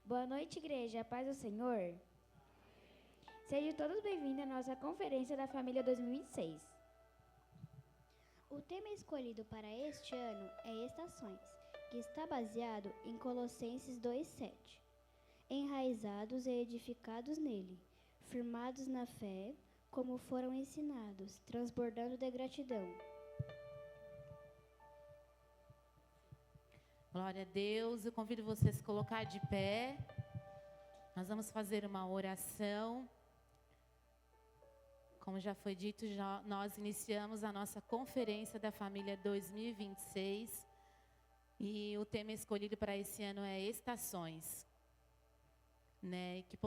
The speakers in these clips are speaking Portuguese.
Boa noite, igreja. A paz do Senhor. Sejam todos bem-vindos à nossa Conferência da Família 2026. O tema escolhido para este ano é Estações, que está baseado em Colossenses 2:7. Enraizados e edificados nele, firmados na fé, como foram ensinados, transbordando de gratidão. Glória a Deus, eu convido você a se colocar de pé. Nós vamos fazer uma oração. Como já foi dito, nós iniciamos a nossa Conferência da Família 2026. E o tema escolhido para esse ano é Estações. Que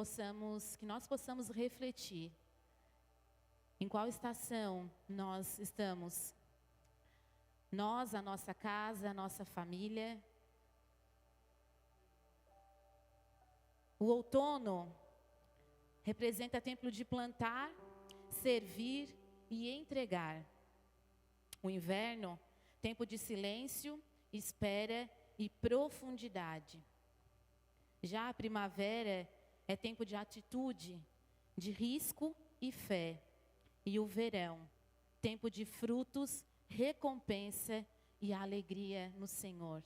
nós possamos refletir em qual estação nós estamos. Nós, a nossa casa, a nossa família. O outono representa tempo de plantar, servir e entregar. O inverno, tempo de silêncio, espera e profundidade. Já a primavera é tempo de atitude, de risco e fé. E o verão, tempo de frutos, recompensa e alegria no Senhor.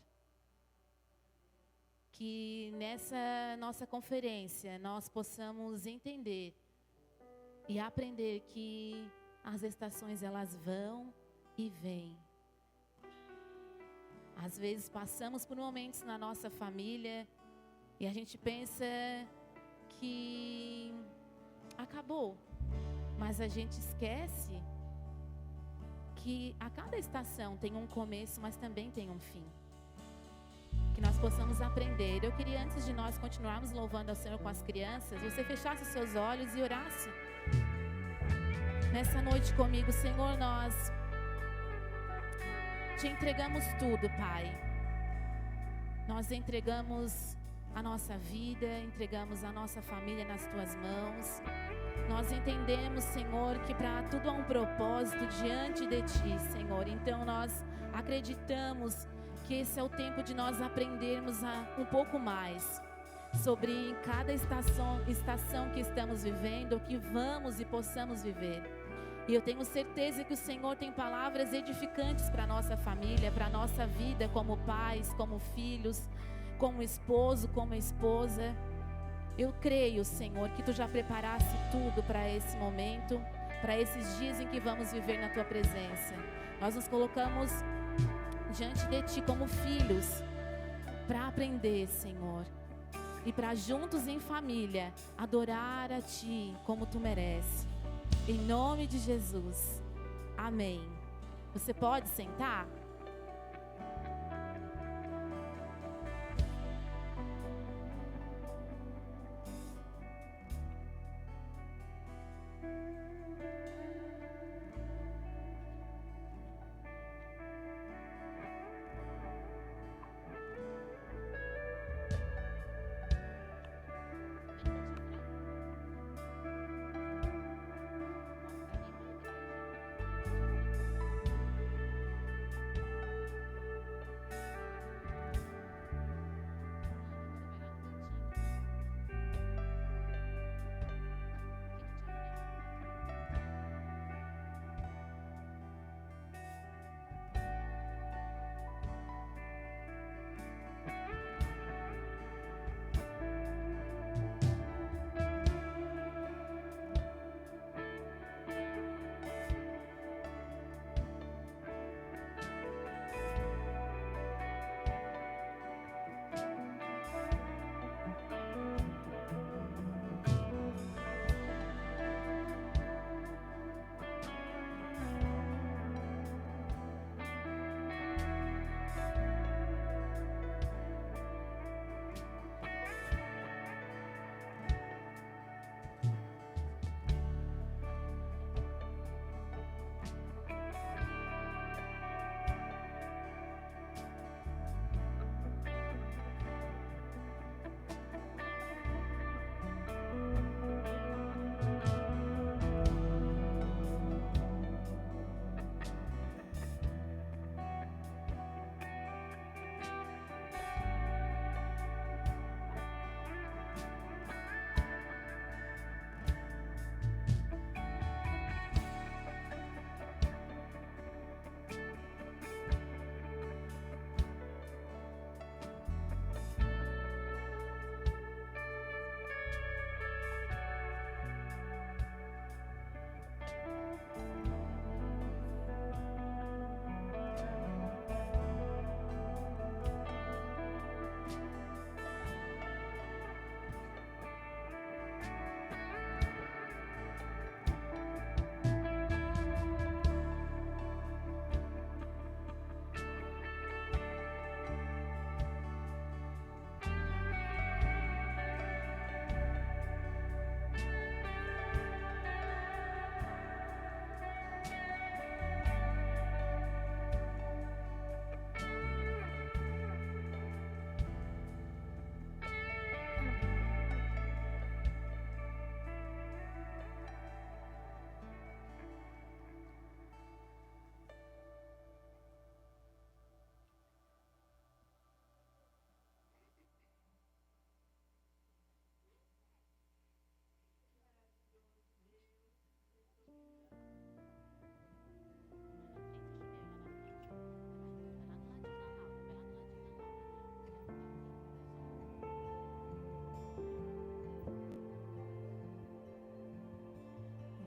Que nessa nossa conferência nós possamos entender e aprender que as estações elas vão e vêm. Às vezes passamos por momentos na nossa família e a gente pensa que acabou, mas a gente esquece que a cada estação tem um começo, mas também tem um fim. Que nós possamos aprender. Eu queria, antes de nós continuarmos louvando ao Senhor com as crianças, você fechasse seus olhos e orasse. Nessa noite comigo, Senhor, nós te entregamos tudo, Pai. Nós entregamos a nossa vida, entregamos a nossa família nas Tuas mãos. Nós entendemos, Senhor, que para tudo há um propósito diante de Ti, Senhor. Então nós acreditamos que esse é o tempo de nós aprendermos um pouco mais sobre cada estação que estamos vivendo, que vamos e possamos viver. E eu tenho certeza que o Senhor tem palavras edificantes para a nossa família, para a nossa vida, como pais, como filhos, como esposo, como esposa. Eu creio, Senhor, que Tu já preparaste tudo para esse momento, para esses dias em que vamos viver na Tua presença. Nós nos colocamos diante de Ti como filhos, para aprender, Senhor, e para juntos em família adorar a Ti como Tu mereces. Em nome de Jesus. Amém. Você pode sentar?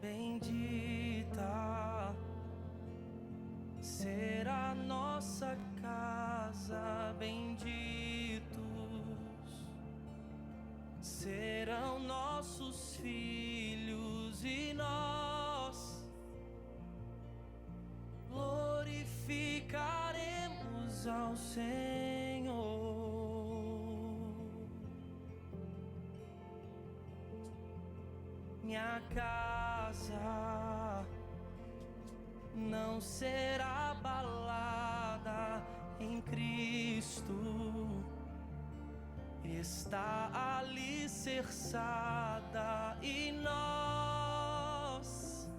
bendita será nossa casa, benditos serão nossos filhos e nós glorificaremos ao Senhor. Minha casa não será abalada em Cristo, está alicerçada e nós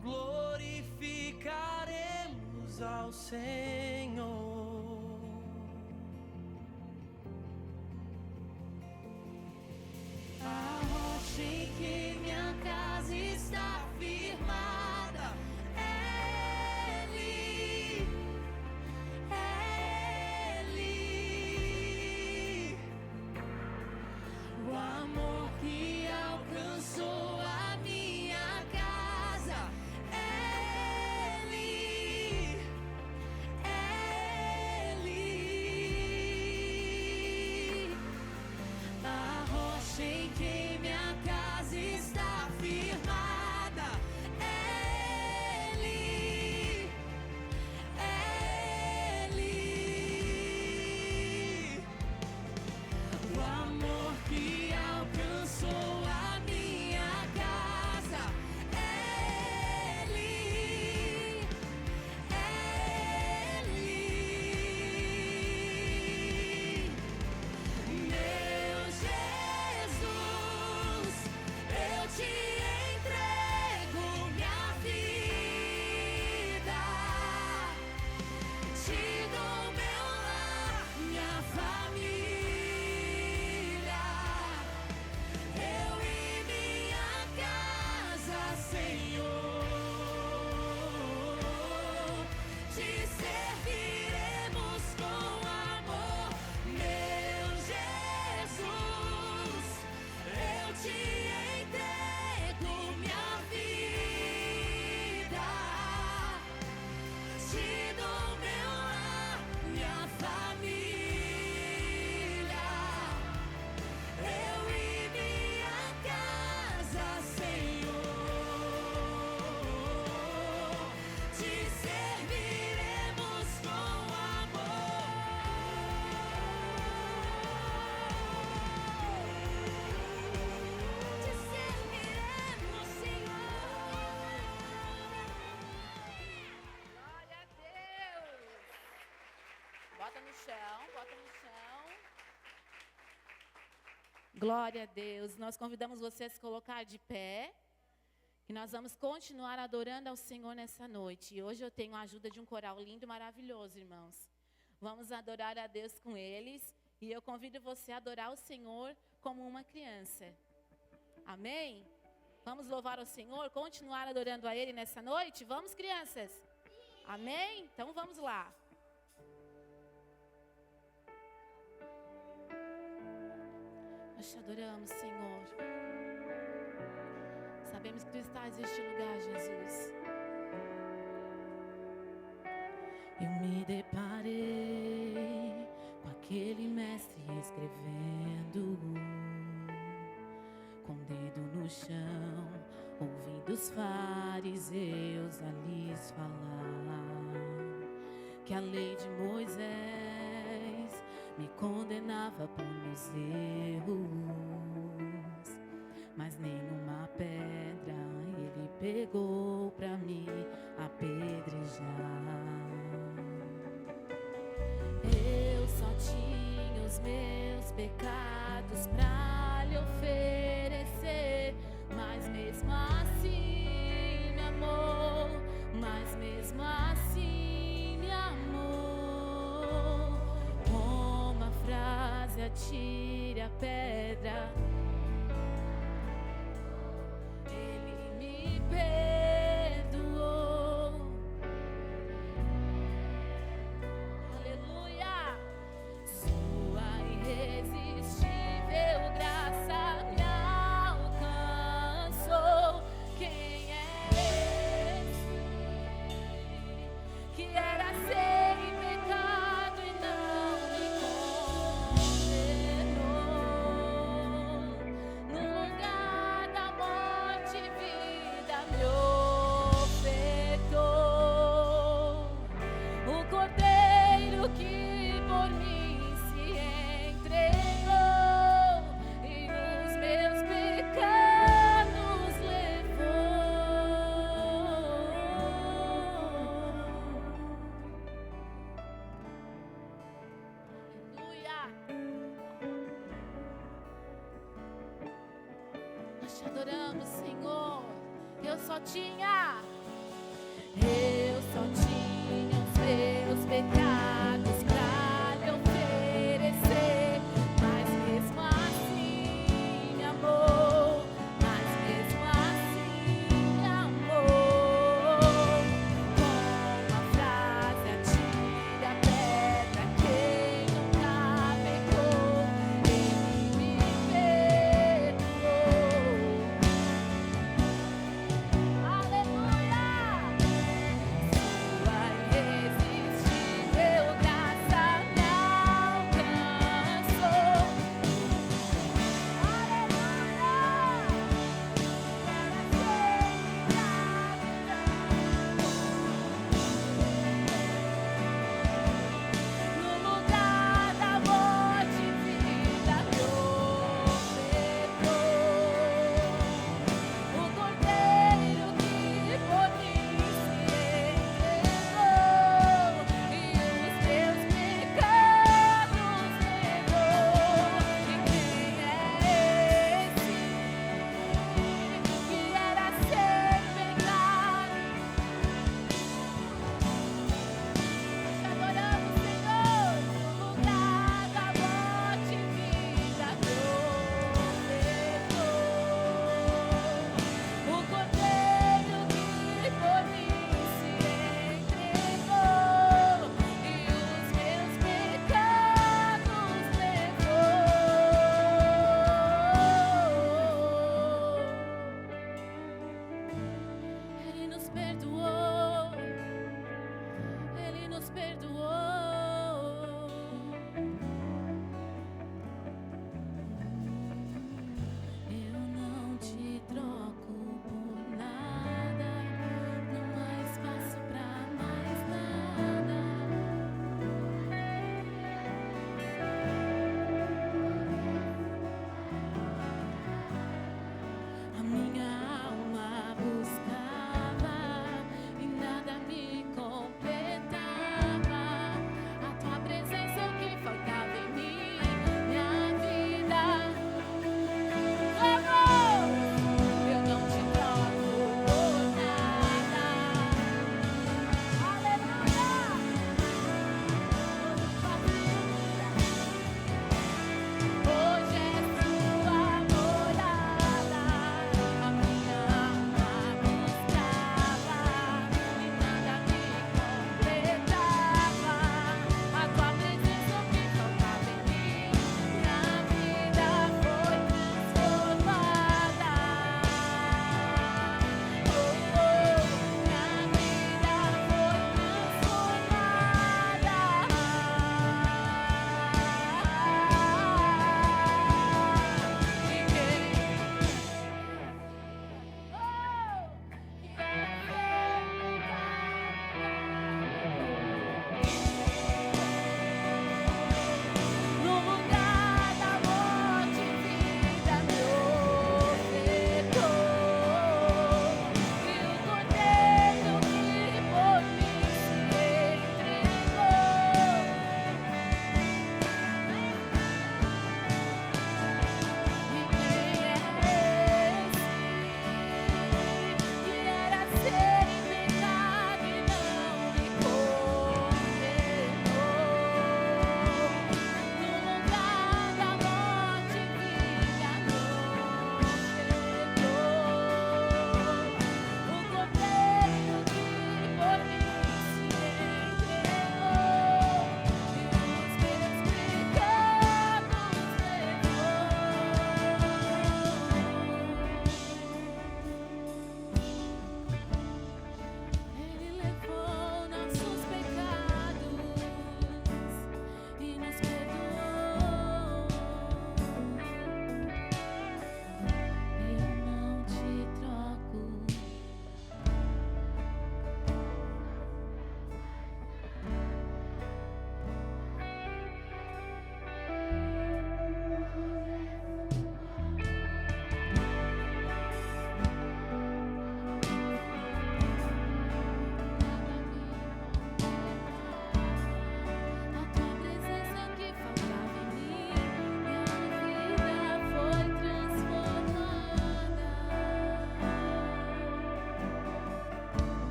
glorificaremos ao Senhor. A rocha em que minha casa está firmada é Ele, é Ele. O amor que alcançou a minha casa é Ele, é Ele. A rocha em que minha casa está firmada é Ele, é Ele. O amor que alcançou a minha casa é Ele, é Ele. Meu Jesus, eu te entrego minha vida, te dou meu lar, minha família, eu e minha casa, Senhor, te serviremos com amor. Meu Jesus, eu te entrego minha vida, te dou meu lar, minha família, eu e minha casa, Senhor, te serviremos com amor. Te serviremos, Senhor. Glória a Deus. Bota no chão, bota no chão. Glória a Deus. Nós convidamos você a se colocar de pé. Que nós vamos continuar adorando ao Senhor nessa noite. E hoje eu tenho a ajuda de um coral lindo e maravilhoso, irmãos. Vamos adorar a Deus com eles. E eu convido você a adorar o Senhor como uma criança. Amém? Vamos louvar o Senhor, continuar adorando a Ele nessa noite? Vamos, crianças? Amém? Então vamos lá. Nós te adoramos, Senhor. Sabemos que Tu estás neste lugar, Jesus. Eu me deparei com aquele mestre escrevendo, com o dedo no chão, ouvindo os fariseus a lhes falar que a lei de Moisés me condenava por meus erros, mas nenhuma pedra ele pegou pra me apedrejar. Eu só tinha os meus pecados pra lhe oferecer, mas mesmo assim me amou, mas mesmo assim me amou. Com uma frase atire a pedra, Ele me perdoou. Aleluia! Sua irresistível graça me alcançou eu só tinha os meus pecados pra lhe oferecer, mas mesmo assim me amou, mas mesmo assim me amou. Com uma frase atire a pedra quem nunca pecou, ele me perdoou. Aleluia! Sua irresistível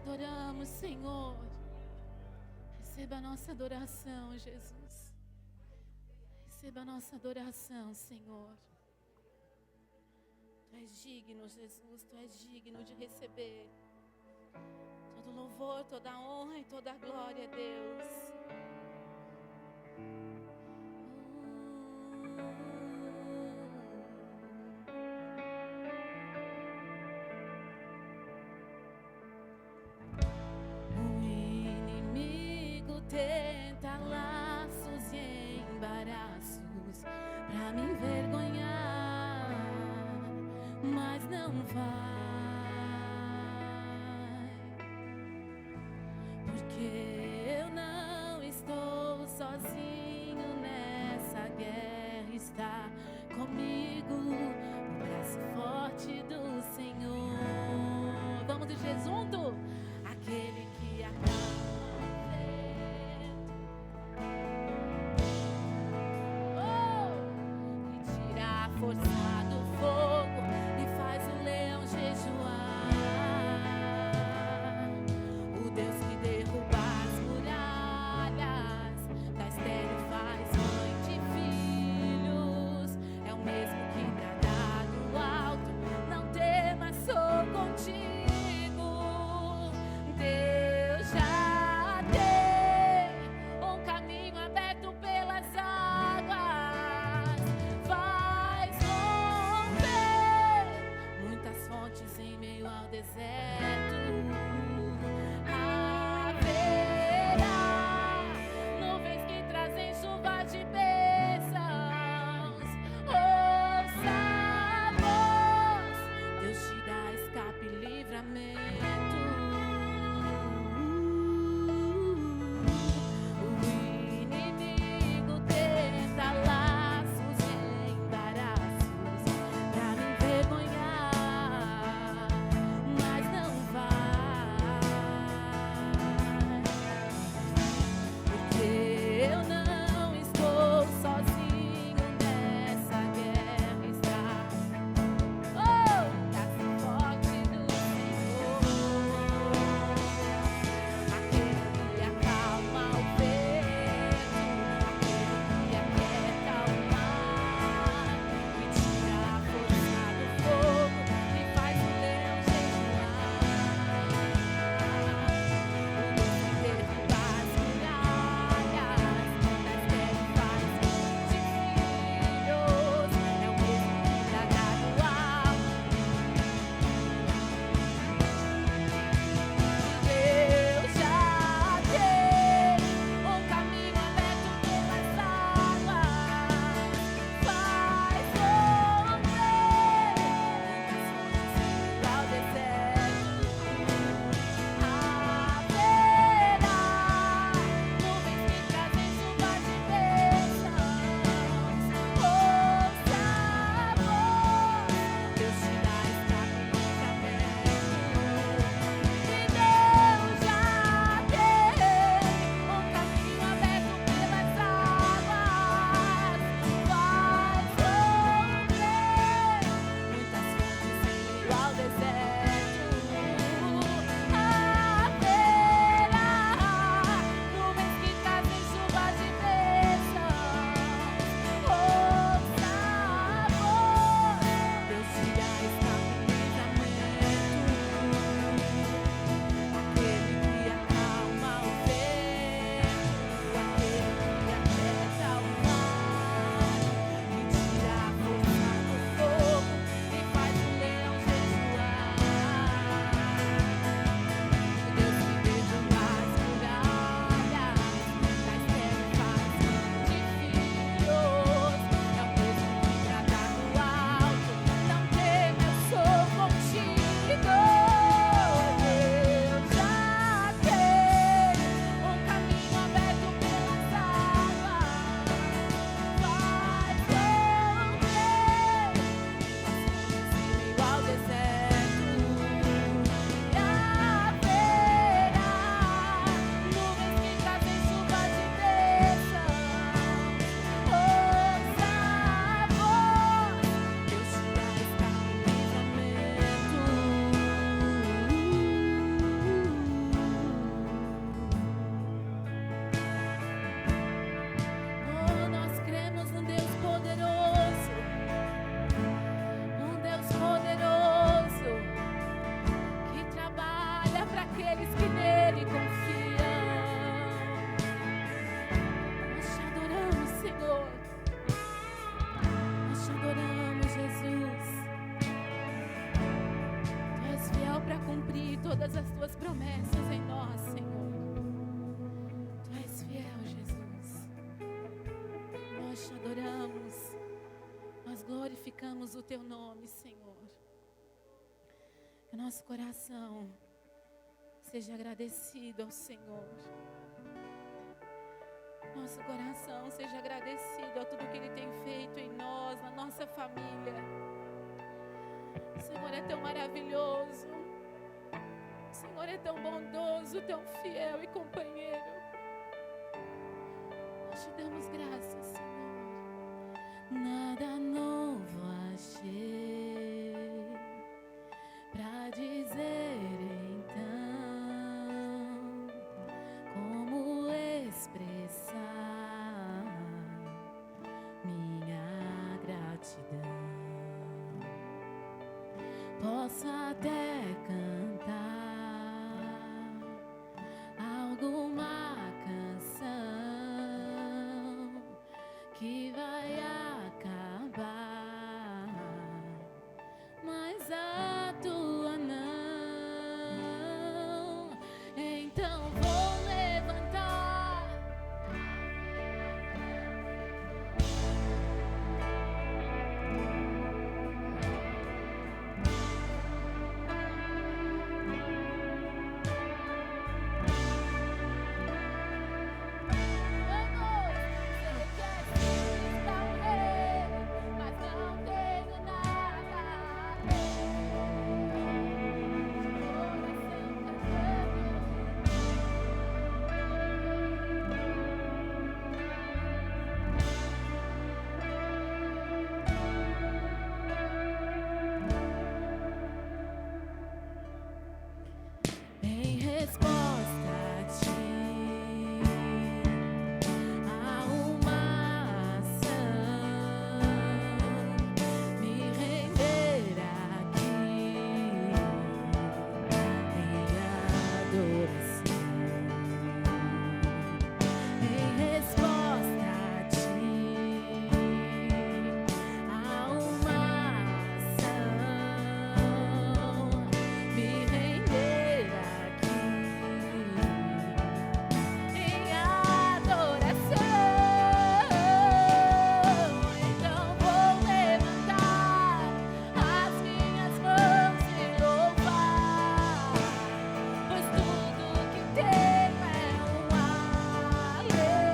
adoramos, Senhor. Receba a nossa adoração, Jesus. Receba a nossa adoração, Senhor. Tu és digno, Jesus. Tu és digno de receber todo louvor, toda honra e toda glória, Deus. Tenta laços e embaraços pra me envergonhar, mas não vai, porque eu não estou sozinho nessa guerra. Está comigo o braço forte do Senhor. Vamos dizer junto? Aquele que acalma força do fogo e faz o leão jejuar. O Deus que derruba as muralhas, da estéril faz mãe de filhos. É o mesmo que bradar do alto, não temas, sou contigo. Deus já tem um caminho aberto pelas águas. Em meio ao deserto haverá nuvens que trazem chuva de bênçãos. Ouça a voz, Deus te dá escape e livramento. O inimigo tenta laços e embaraços pra me envergonhar, mas não vai, porque eu não estou sozinho nessa guerra. Está braço forte do Senhor, aquele que acalma o vento, aquele que aquieta o mar, que tira a força do fogo e faz o leão jejuar. O Deus que derruba as muralhas, da estéril faz mãe de filhos. É o mesmo que bradar do alto. Deus já tem um caminho aberto pelas águas. Faz romper ao deserto. Haverá nuvens que trazem chuva de bênçãos. Ouça a voz, Deus te dá escape e livramento. E Deus já tem um caminho aberto pelas águas. Faz romper muitas fontes em meio ao deserto. Haverá nuvens que trazem chuva de bênçãos. Ouça a voz, Deus te dá escape e livramento. Aquele que acalma o vento, aquele que aquieta o mar, que tira a força do fogo e faz o leão jejuar. O Deus que derruba as muralhas, da estéril faz mãe de filhos. É o mesmo que bradar do alto, não tema, eu sou contigo. Deus já tem um caminho aberto pelas águas. Faz romper em meio ao deserto. E haverá nuvens que trazem chuva de bênçãos. Ouça a voz, Deus te dá escape e livramento. todas as tuas promessas em nós, Senhor. Tu és fiel, Jesus. Nós te adoramos, nós glorificamos o teu nome, Senhor. Que o nosso coração seja agradecido ao Senhor. Nosso coração seja agradecido a tudo que Ele tem feito em nós, na nossa família. O Senhor é tão maravilhoso. O Senhor é tão bondoso, tão fiel e companheiro. Nós te damos graças, Senhor. Nada novo achei pra dizer então, como expressar minha gratidão. Posso até cantar alguma canção que vai acabar, mas a tua não. Então vou levantar em resposta a ti, a uma ação, me render aqui em adoração. Em resposta a ti, a uma ação, me render aqui em adoração. Então vou levantar as minhas mãos e louvar, pois tudo que tenho é um aleluia.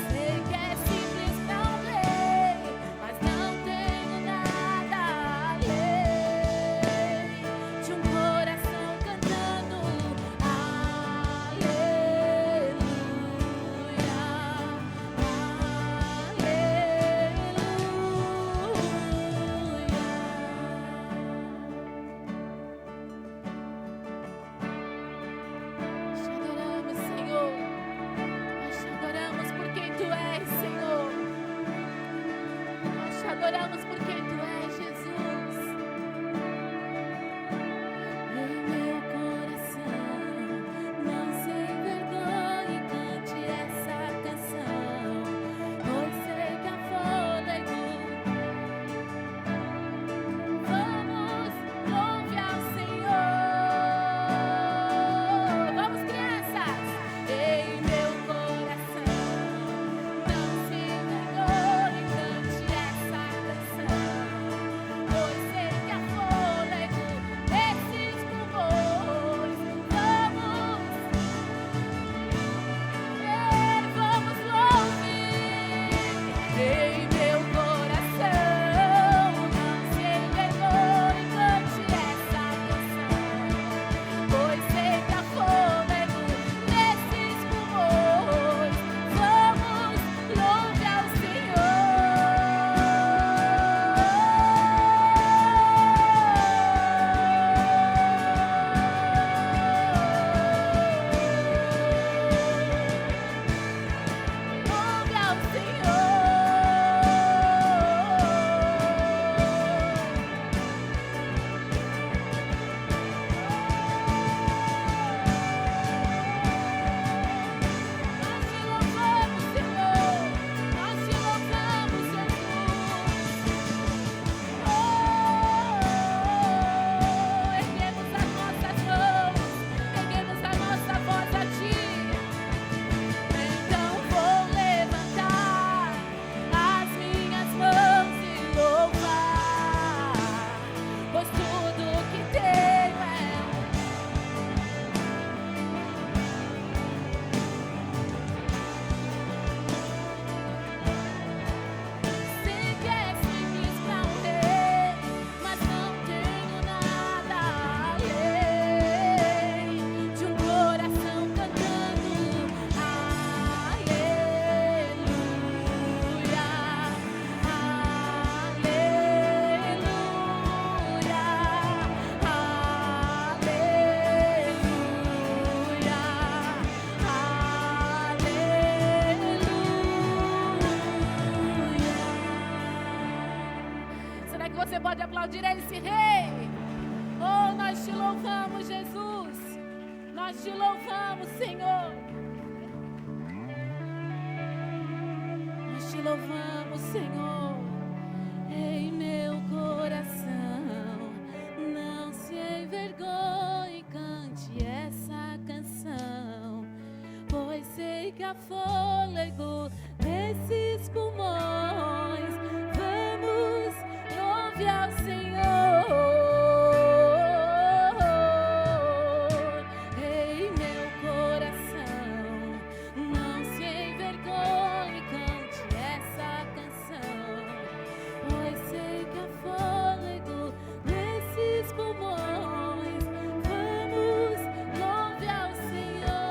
Sei que é simples, não lei, mas não tenho nada além de um coração cantando aleluia, aleluia. Te adoramos, Senhor. Nós te adoramos por quem tu és, Senhor. Nós te adoramos por quem tu és, Jesus. Em meu coração, não se envergonhe, cante essa canção, pois sei que há fôlego. Vamos, louve ao Senhor. Vamos, crianças. Em meu coração, não se envergonhe, cante essa canção. você pode aplaudir a esse Rei. Oh, nós te louvamos, Jesus. Nós te louvamos, Senhor. Nós te louvamos, Senhor. Em meu coração, não se envergonhe, cante essa canção, pois sei que há fôlego nesses pulmões. Vamos, louve ao Senhor. Em meu coração, não se envergonhe, cante essa canção, pois sei que há fôlego nesses pulmões. Vamos, louve ao Senhor.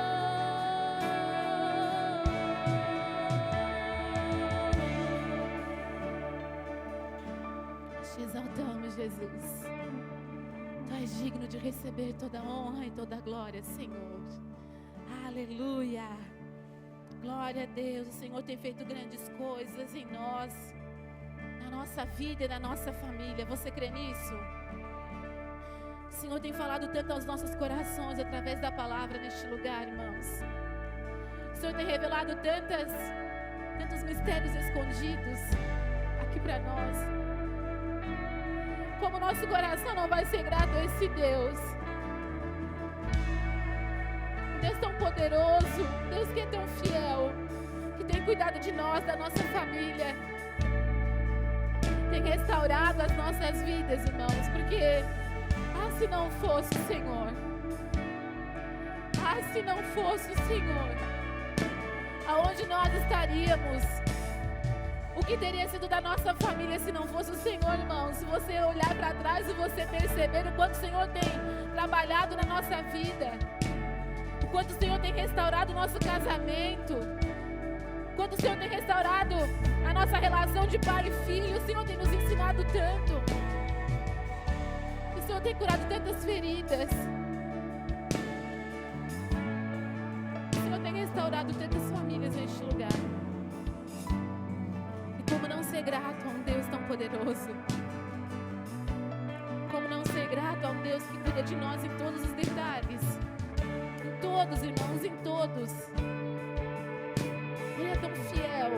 Te exaltamos, Jesus. Tu és digno de receber toda a honra e toda a glória, Senhor. Aleluia. Glória a Deus. O Senhor tem feito grandes coisas em nós, na nossa vida e na nossa família. Você crê nisso? O Senhor tem falado tanto aos nossos corações através da palavra neste lugar, irmãos. O Senhor tem revelado tantos mistérios escondidos aqui para nós. Como nosso coração não vai ser grato a esse Deus. Um Deus tão poderoso, um Deus que é tão fiel, que tem cuidado de nós, da nossa família. Tem restaurado as nossas vidas, irmãos, porque se não fosse o Senhor, se não fosse o Senhor, aonde nós estaríamos? O que teria sido da nossa família se não fosse o Senhor, irmãos? Se você olhar para trás e você perceber o quanto o Senhor tem trabalhado na nossa vida, o quanto o Senhor tem restaurado o nosso casamento, o quanto o Senhor tem restaurado a nossa relação de pai e filho. O Senhor tem nos ensinado tanto. O Senhor tem curado tantas feridas. O Senhor tem restaurado tantas famílias neste lugar. Como não ser grato a um Deus tão poderoso? Como não ser grato a um Deus que cuida de nós em todos os detalhes? Em todos, irmãos, em todos. Ele é tão fiel,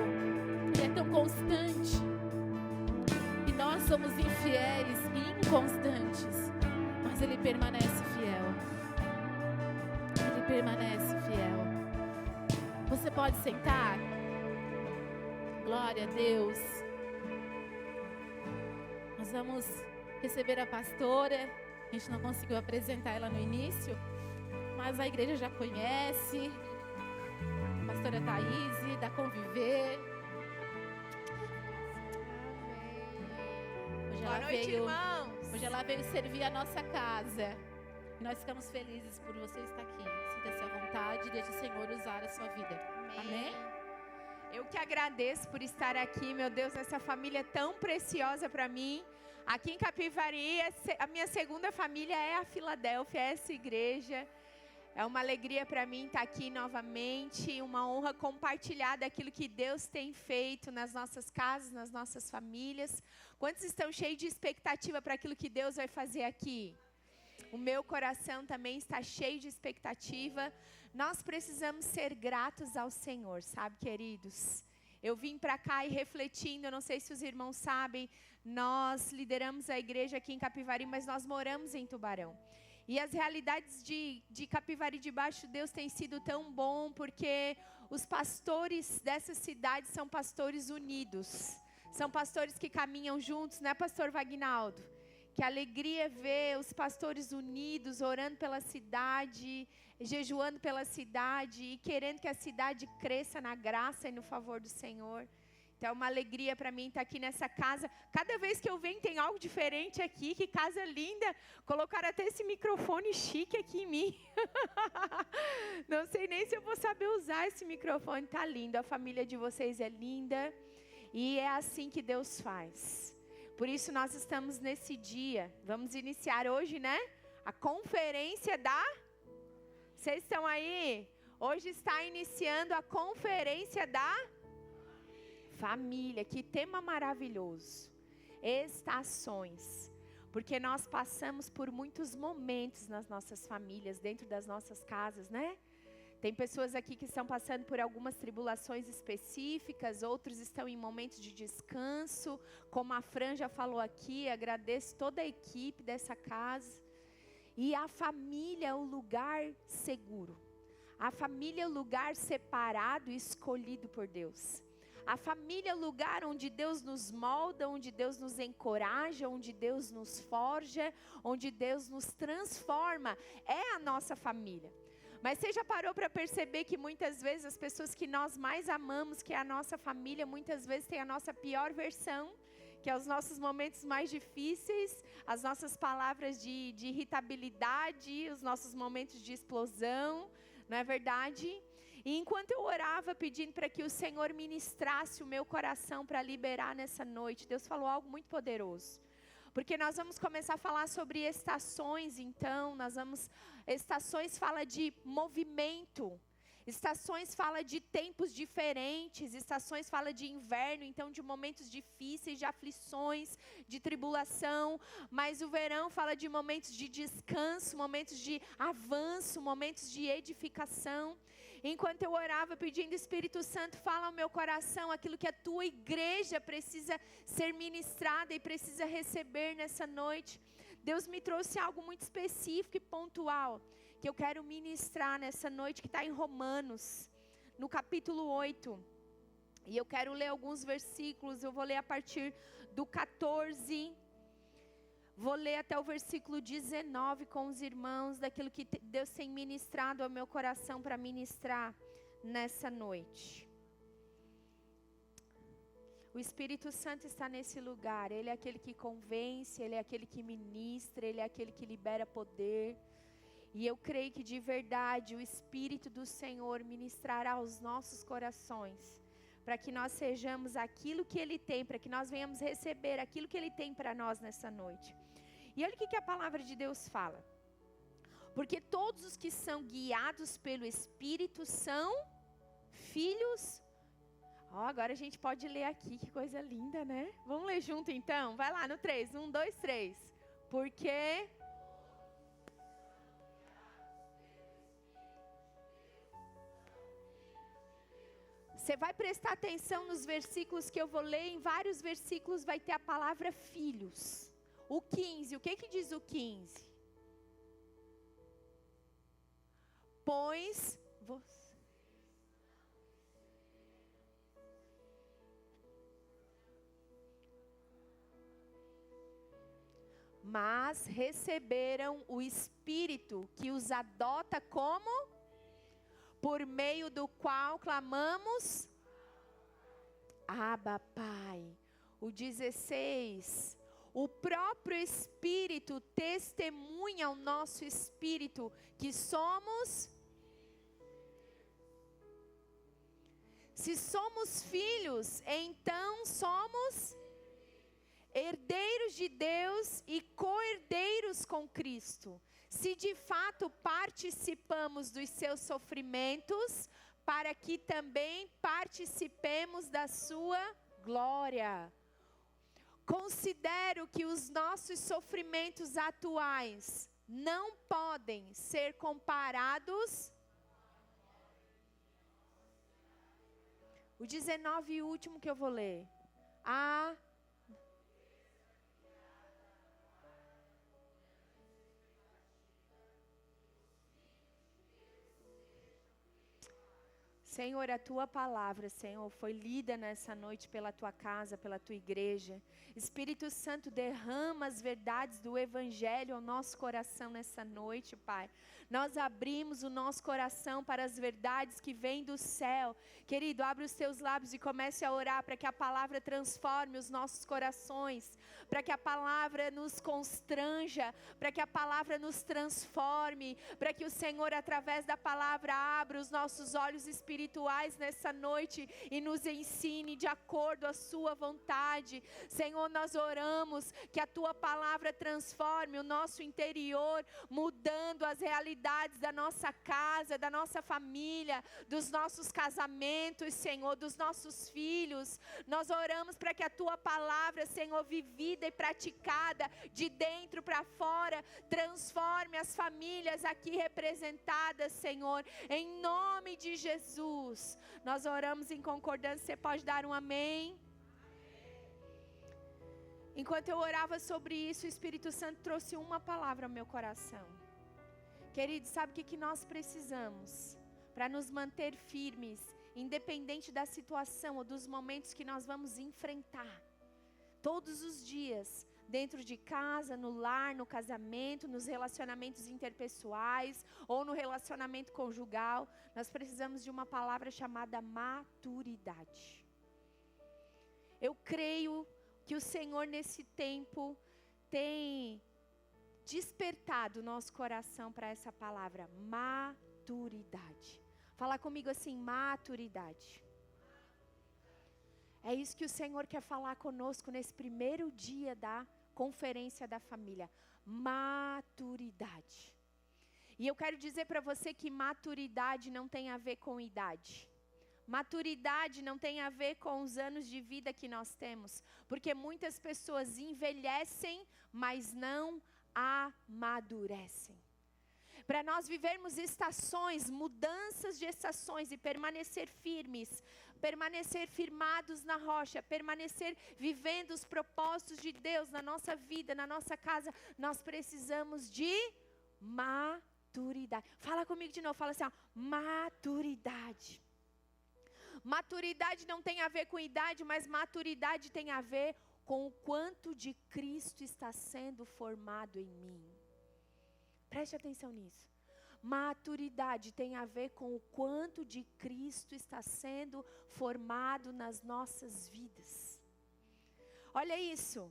Ele é tão constante. E nós somos infiéis e inconstantes, mas Ele permanece fiel. Ele permanece fiel. Você pode sentar? Glória a Deus. Nós vamos receber a pastora. A gente não conseguiu apresentar ela no início, mas a igreja já conhece. A pastora Thaís, da Conviver. Boa noite, irmãos. Hoje ela veio servir a nossa casa. Nós ficamos felizes por você estar aqui. Sinta-se à vontade e deixe o Senhor usar a sua vida. Amém? Eu que agradeço por estar aqui, meu Deus, essa família tão preciosa para mim. Aqui em Capivari, a minha segunda família é a Filadélfia, é essa igreja. É uma alegria para mim estar aqui novamente, uma honra compartilhar daquilo que Deus tem feito nas nossas casas, nas nossas famílias. Quantos estão cheios de expectativa para aquilo que Deus vai fazer aqui? O meu coração também está cheio de expectativa. Nós precisamos ser gratos ao Senhor, sabe, queridos? Eu vim para cá e refletindo, eu não sei se os irmãos sabem, nós lideramos a igreja aqui em Capivari, mas nós moramos em Tubarão. E as realidades de Capivari de Baixo, Deus tem sido tão bom, porque os pastores dessa cidade são pastores unidos. São pastores que caminham juntos, né, pastor Vagnaldo? Que alegria ver os pastores unidos, orando pela cidade, jejuando pela cidade e querendo que a cidade cresça na graça e no favor do Senhor. Então é uma alegria para mim estar aqui nessa casa. Cada vez que eu venho tem algo diferente aqui. Que casa linda. Colocaram até esse microfone chique aqui em mim. Não sei nem se eu vou saber usar esse microfone. Tá lindo. A família de vocês é linda. E é assim que Deus faz. Por isso nós estamos nesse dia. Vamos iniciar hoje, né? A conferência da... Vocês estão aí? Hoje está iniciando a conferência da... família, que tema maravilhoso. estações. Porque nós passamos por muitos momentos nas nossas famílias, dentro das nossas casas, né? Tem pessoas aqui que estão passando por algumas tribulações específicas, outros estão em momentos de descanso, como a Fran já falou aqui, agradeço toda a equipe dessa casa. E a família é o lugar seguro. A família é o lugar separado e escolhido por Deus. A família é o lugar onde Deus nos molda, onde Deus nos encoraja, onde Deus nos forja, onde Deus nos transforma. É a nossa família. Mas você já parou para perceber que muitas vezes as pessoas que nós mais amamos, que é a nossa família, muitas vezes tem a nossa pior versão, que é os nossos momentos mais difíceis, as nossas palavras de irritabilidade, os nossos momentos de explosão, não é verdade? E enquanto eu orava pedindo para que o Senhor ministrasse o meu coração para liberar nessa noite, Deus falou algo muito poderoso. Porque nós vamos começar a falar sobre estações, então, estações fala de movimento. Estações fala de tempos diferentes, estações fala de inverno, então de momentos difíceis, de aflições, de tribulação, mas o verão fala de momentos de descanso, momentos de avanço, momentos de edificação. Enquanto eu orava pedindo, Espírito Santo, fala ao meu coração aquilo que a tua igreja precisa ser ministrada e precisa receber nessa noite. Deus me trouxe algo muito específico e pontual, que eu quero ministrar nessa noite, que está em Romanos, no capítulo 8. E eu quero ler alguns versículos, eu vou ler a partir do 14, vou ler até o versículo 19 com os irmãos, daquilo que Deus tem ministrado ao meu coração para ministrar nessa noite. O Espírito Santo está nesse lugar, Ele é aquele que convence, Ele é aquele que ministra, Ele é aquele que libera poder. E eu creio que de verdade o Espírito do Senhor ministrará aos nossos corações, para que nós sejamos aquilo que Ele tem, para que nós venhamos receber aquilo que Ele tem para nós nessa noite. E olha o que a palavra de Deus fala. Porque todos os que são guiados pelo Espírito são filhos. Agora a gente pode ler aqui, que coisa linda, né? Vamos ler junto então? Vai lá no 3, 1, 2, 3. Porque... Você vai prestar atenção nos versículos que eu vou ler, em vários versículos vai ter a palavra filhos. O 15, o que diz o 15? Pois mas receberam o Espírito que os adota como... por meio do qual clamamos, Abba, Pai. O 16, o próprio Espírito testemunha ao nosso Espírito que somos... Se somos filhos, então somos herdeiros de Deus e co-herdeiros com Cristo. Se de fato participamos dos seus sofrimentos, para que também participemos da sua glória. Considero que os nossos sofrimentos atuais não podem ser comparados. O 19 e último que eu vou ler. Senhor, a tua palavra, Senhor, foi lida nessa noite pela tua casa, pela tua igreja. Espírito Santo, derrama as verdades do Evangelho ao nosso coração nessa noite, Pai. Nós abrimos o nosso coração para as verdades que vêm do céu. Querido, abre os teus lábios e comece a orar para que a palavra transforme os nossos corações, para que a palavra nos constranja, para que a palavra nos transforme, para que o Senhor, através da palavra, abra os nossos olhos espirituais espirituais nessa noite e nos ensine de acordo à sua vontade. Senhor, nós oramos que a tua palavra transforme o nosso interior, mudando as realidades da nossa casa, da nossa família, dos nossos casamentos, Senhor, dos nossos filhos. Nós oramos para que a tua palavra, Senhor, vivida e praticada de dentro para fora, transforme as famílias aqui representadas, Senhor, em nome de Jesus. Nós oramos em concordância. Você pode dar um amém? Enquanto eu orava sobre isso, o Espírito Santo trouxe uma palavra ao meu coração. Queridos, sabe o que nós precisamos para nos manter firmes, independente da situação ou dos momentos que nós vamos enfrentar? Todos os dias, dentro de casa, no lar, no casamento, nos relacionamentos interpessoais ou no relacionamento conjugal, nós precisamos de uma palavra chamada maturidade. Eu creio que o Senhor nesse tempo tem despertado o nosso coração para essa palavra, maturidade. Fala comigo assim, maturidade. É isso que o Senhor quer falar conosco nesse primeiro dia da conferência da família, maturidade. E eu quero dizer para você que maturidade não tem a ver com idade. Maturidade não tem a ver com os anos de vida que nós temos, porque muitas pessoas envelhecem, mas não amadurecem. Para nós vivermos estações, mudanças de estações e permanecer firmes, permanecer firmados na rocha, permanecer vivendo os propósitos de Deus na nossa vida, na nossa casa, nós precisamos de maturidade. Fala comigo de novo, fala assim, ó, maturidade. Maturidade não tem a ver com idade, mas maturidade tem a ver com o quanto de Cristo está sendo formado em mim. Preste atenção nisso. Maturidade tem a ver com o quanto de Cristo está sendo formado nas nossas vidas. Olha isso.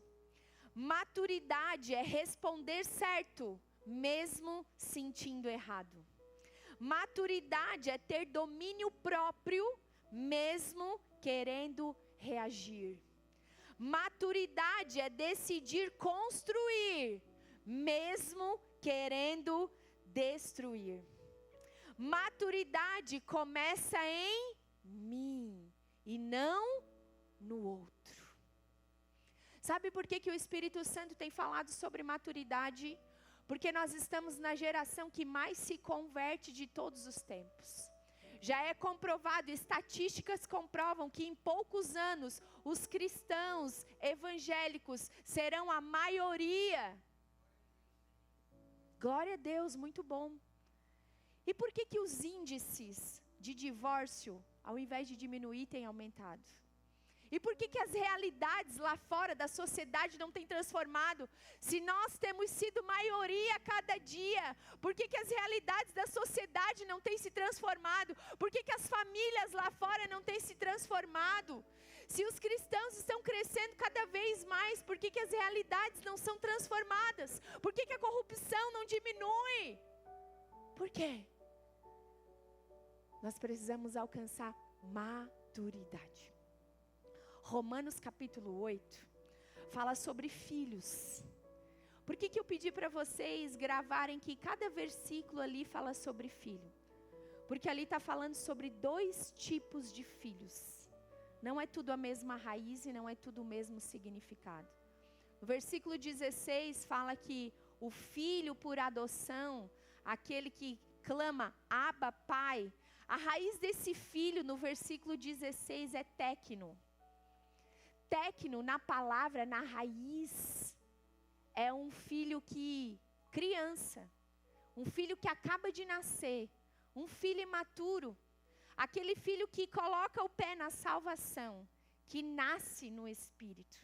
Maturidade é responder certo, mesmo sentindo errado. Maturidade é ter domínio próprio, mesmo querendo reagir. Maturidade é decidir construir, mesmo querendo destruir. Maturidade começa em mim e não no outro. Sabe por que o Espírito Santo tem falado sobre maturidade? Porque nós estamos na geração que mais se converte de todos os tempos. Já é comprovado, estatísticas comprovam que em poucos anos os cristãos evangélicos serão a maioria. Glória a Deus, muito bom. E por que os índices de divórcio, ao invés de diminuir, têm aumentado? E por que as realidades lá fora da sociedade não têm transformado? Se nós temos sido maioria a cada dia, por que as realidades da sociedade não têm se transformado? Por que as famílias lá fora não têm se transformado? Se os cristãos estão crescendo cada vez mais, por que as realidades não são transformadas? Por que a corrupção não diminui? Por quê? Nós precisamos alcançar maturidade. Romanos capítulo 8 fala sobre filhos. Por que eu pedi para vocês gravarem que cada versículo ali fala sobre filho? Porque ali está falando sobre 2 tipos de filhos. Não é tudo a mesma raiz e não é tudo o mesmo significado. No versículo 16 fala que o filho por adoção, aquele que clama Abba, Pai, a raiz desse filho no versículo 16 é técno. Técno, na palavra, na raiz, é um filho que, criança, um filho que acaba de nascer, um filho imaturo, aquele filho que coloca o pé na salvação, que nasce no Espírito.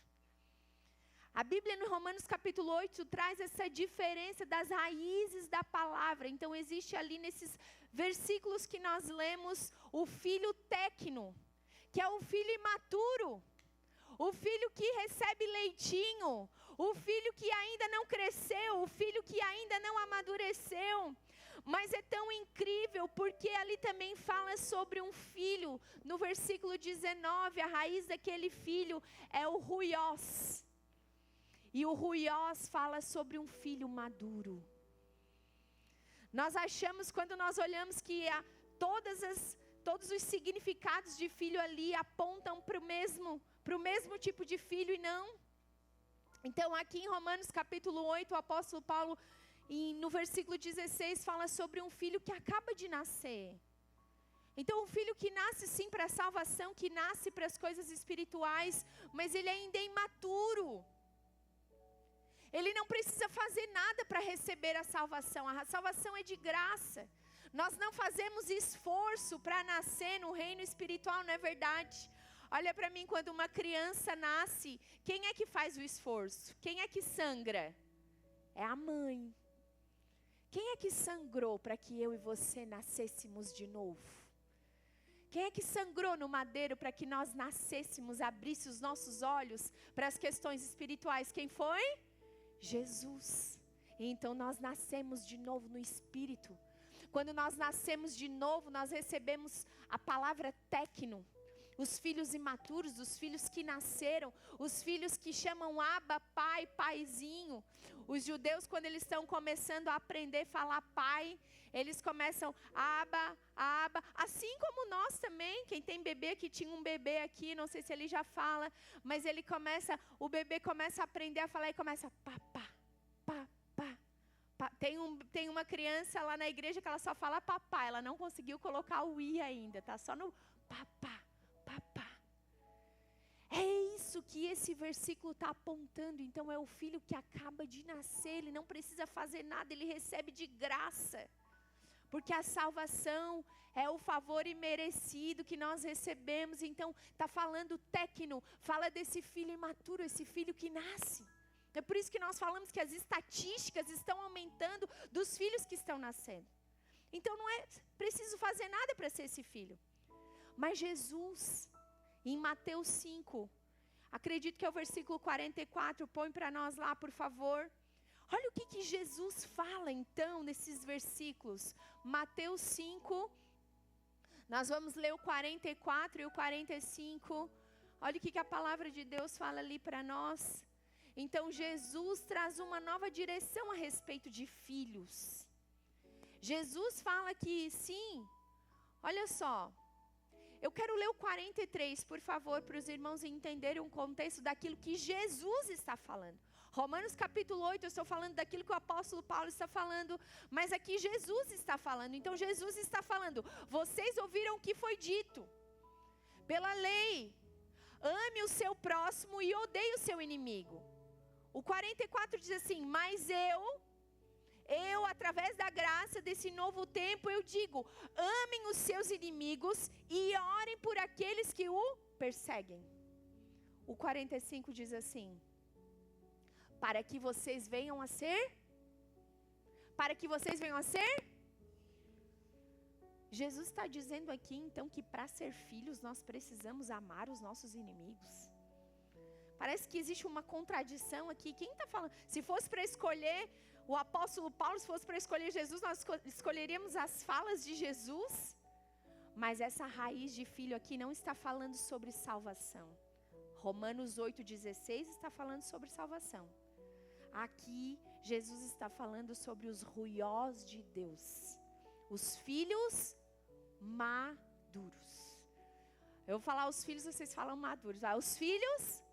A Bíblia no Romanos capítulo 8 traz essa diferença das raízes da palavra. Então existe ali nesses versículos que nós lemos, o filho técno, que é o filho imaturo. O filho que recebe leitinho, o filho que ainda não cresceu, o filho que ainda não amadureceu. Mas é tão incrível porque ali também fala sobre um filho. No versículo 19, a raiz daquele filho é o ruiós. E o ruiós fala sobre um filho maduro. Nós achamos, quando nós olhamos, que todos os significados de filho ali apontam para o mesmo tipo de filho, e não. Então aqui em Romanos capítulo 8, o apóstolo Paulo, no versículo 16, fala sobre um filho que acaba de nascer. Então um filho que nasce sim para a salvação, que nasce para as coisas espirituais, mas ele ainda é imaturo. Ele não precisa fazer nada para receber a salvação é de graça. Nós não fazemos esforço para nascer no reino espiritual, não é verdade? Olha para mim, quando uma criança nasce, quem é que faz o esforço? Quem é que sangra? É a mãe. Quem é que sangrou para que eu e você nascêssemos de novo? Quem é que sangrou no madeiro para que nós nascêssemos, abrisse os nossos olhos para as questões espirituais? Quem foi? Jesus. E então nós nascemos de novo no Espírito. Quando nós nascemos de novo, nós recebemos a palavra técno. Os filhos imaturos, os filhos que nasceram, os filhos que chamam Abba, pai, paizinho. Os judeus, quando eles estão começando a aprender a falar pai, eles começam Abba, Abba. Assim como nós também, quem tem bebê, que tinha um bebê aqui, não sei se ele já fala, mas o bebê começa a aprender a falar e começa papá, papá. Tem uma criança lá na igreja que ela só fala papá, ela não conseguiu colocar o i ainda, tá só no papá, papá. É isso que esse versículo está apontando. Então é o filho que acaba de nascer, ele não precisa fazer nada, ele recebe de graça. Porque a salvação é o favor imerecido que nós recebemos. Então está falando técnico, fala desse filho imaturo, esse filho que nasce. É por isso que nós falamos que as estatísticas estão aumentando dos filhos que estão nascendo. Então não é preciso fazer nada para ser esse filho. Mas Jesus, em Mateus 5, acredito que é o versículo 44, põe para nós lá, por favor. Olha o que Jesus fala então nesses versículos. Mateus 5, nós vamos ler o 44 e o 45. Olha o que a palavra de Deus fala ali para nós. Então Jesus traz uma nova direção a respeito de filhos. Jesus fala que sim, olha só. Eu quero ler o 43, por favor, para os irmãos entenderem o contexto daquilo que Jesus está falando. Romanos capítulo 8, eu estou falando daquilo que o apóstolo Paulo está falando, mas aqui Jesus está falando. Então Jesus está falando, vocês ouviram o que foi dito pela lei, ame o seu próximo e odeie o seu inimigo. O 44 diz assim, mas eu, através da graça desse novo tempo, eu digo, amem os seus inimigos e orem por aqueles que o perseguem. O 45 diz assim, para que vocês venham a ser? Jesus está dizendo aqui então que para ser filhos nós precisamos amar os nossos inimigos. Parece que existe uma contradição aqui. Quem está falando? Se fosse para escolher o apóstolo Paulo, se fosse para escolher Jesus, nós escolheríamos as falas de Jesus. Mas essa raiz de filho aqui não está falando sobre salvação. Romanos 8,16 está falando sobre salvação. Aqui, Jesus está falando sobre os ruiós de Deus. Os filhos maduros. Eu vou falar os filhos, vocês falam maduros. Os filhos...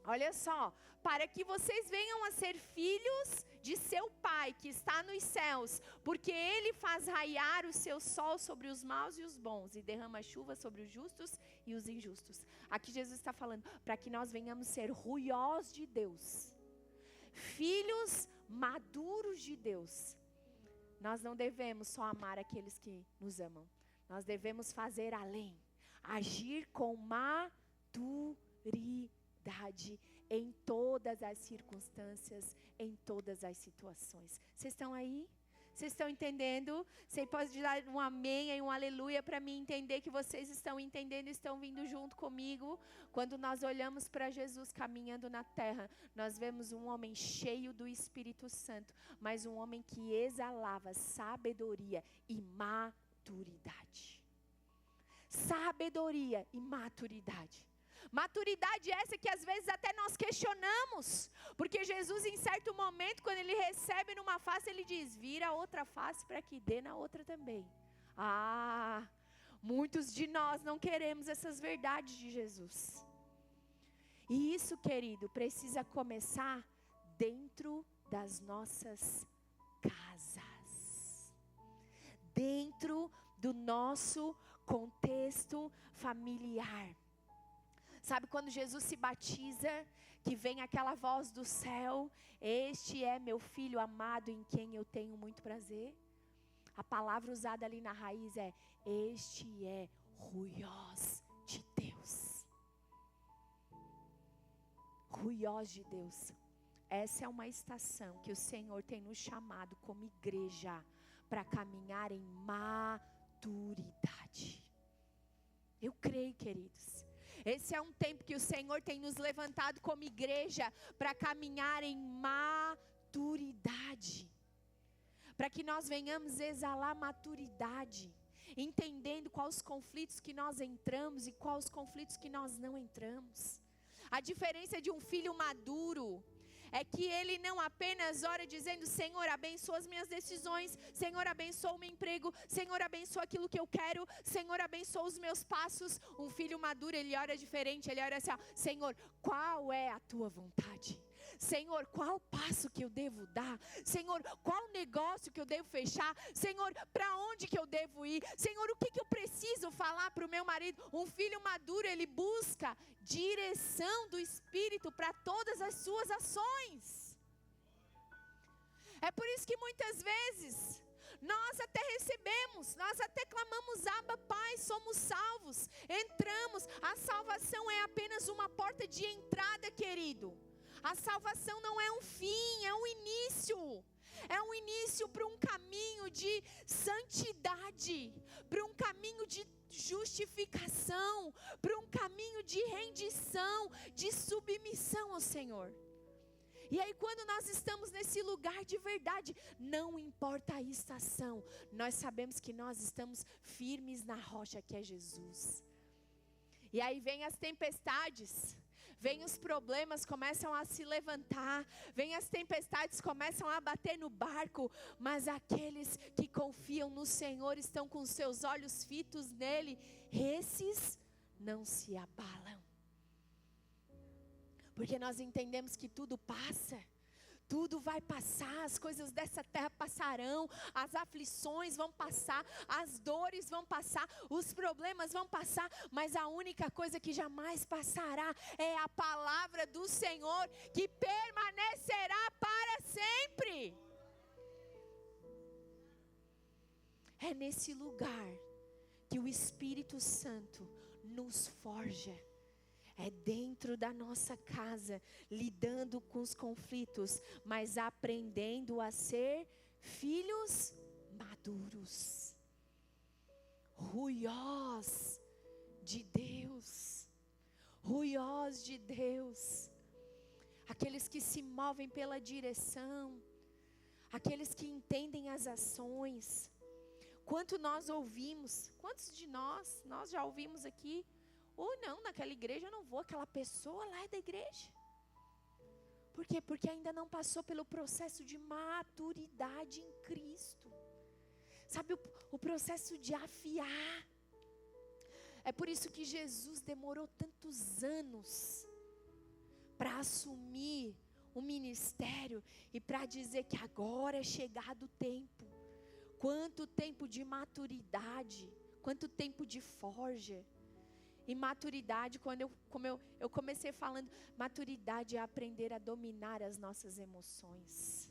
Olha só, para que vocês venham a ser filhos de seu Pai que está nos céus, porque Ele faz raiar o seu sol sobre os maus e os bons e derrama chuva sobre os justos e os injustos. Aqui Jesus está falando para que nós venhamos ser ruiós de Deus, filhos maduros de Deus. Nós não devemos só amar aqueles que nos amam, nós devemos fazer além, agir com maturidade. Em todas as circunstâncias, em todas as situações. Vocês estão aí? Vocês estão entendendo? Você pode dar um amém e um aleluia para mim entender que vocês estão entendendo, estão vindo junto comigo. Quando nós olhamos para Jesus caminhando na terra, nós vemos um homem cheio do Espírito Santo, mas um homem que exalava sabedoria e maturidade. Sabedoria e maturidade. Maturidade essa que às vezes até nós questionamos, porque Jesus em certo momento, quando ele recebe numa face, ele diz, vira a outra face para que dê na outra também. Muitos de nós não queremos essas verdades de Jesus. E isso, querido, precisa começar dentro das nossas casas, dentro do nosso contexto familiar. Sabe quando Jesus se batiza, que vem aquela voz do céu, este é meu filho amado em quem eu tenho muito prazer? A palavra usada ali na raiz é, este é ruiós de Deus. Ruiós de Deus. Essa é uma estação que o Senhor tem nos chamado como igreja para caminhar em maturidade. Eu creio, queridos. Esse é um tempo que o Senhor tem nos levantado como igreja para caminhar em maturidade. Para que nós venhamos exalar maturidade, entendendo quais os conflitos que nós entramos e quais os conflitos que nós não entramos. A diferença de um filho maduro é que ele não apenas ora dizendo, Senhor, abençoa as minhas decisões, Senhor, abençoa o meu emprego, Senhor, abençoa aquilo que eu quero, Senhor, abençoa os meus passos. Um filho maduro, ele ora diferente, ele ora assim, Senhor, qual é a tua vontade? Senhor, qual passo que eu devo dar? Senhor, qual negócio que eu devo fechar? Senhor, para onde que eu devo ir? Senhor, o que que eu preciso falar para o meu marido? Um filho maduro, ele busca direção do Espírito para todas as suas ações. É por isso que muitas vezes nós até recebemos, nós até clamamos, Abba, Pai, somos salvos, entramos. A salvação é apenas uma porta de entrada, querido. A salvação não é um fim, é um início. É um início para um caminho de santidade, para um caminho de justificação, para um caminho de rendição, de submissão ao Senhor. E aí quando nós estamos nesse lugar de verdade, não importa a estação, nós sabemos que nós estamos firmes na rocha que é Jesus. E aí vem as tempestades, vem os problemas, começam a se levantar, vem as tempestades, começam a bater no barco, mas aqueles que confiam no Senhor, estão com seus olhos fitos nele, esses não se abalam. Porque nós entendemos que tudo passa, tudo vai passar, as coisas dessa terra passarão, as aflições vão passar, as dores vão passar, os problemas vão passar, mas a única coisa que jamais passará é a palavra do Senhor, que permanecerá para sempre. É nesse lugar que o Espírito Santo nos forja. É dentro da nossa casa, lidando com os conflitos, mas aprendendo a ser filhos maduros, ruiós de Deus, ruiós de Deus, aqueles que se movem pela direção, aqueles que entendem as ações. Quanto nós ouvimos, quantos de nós já ouvimos aqui? Ou não, naquela igreja eu não vou, aquela pessoa lá é da igreja. Por quê? Porque ainda não passou pelo processo de maturidade em Cristo. Sabe, o processo de afiar. É por isso que Jesus demorou tantos anos para assumir o ministério e para dizer que agora é chegado o tempo. Quanto tempo de maturidade, quanto tempo de forja. E maturidade, como eu comecei falando, maturidade é aprender a dominar as nossas emoções.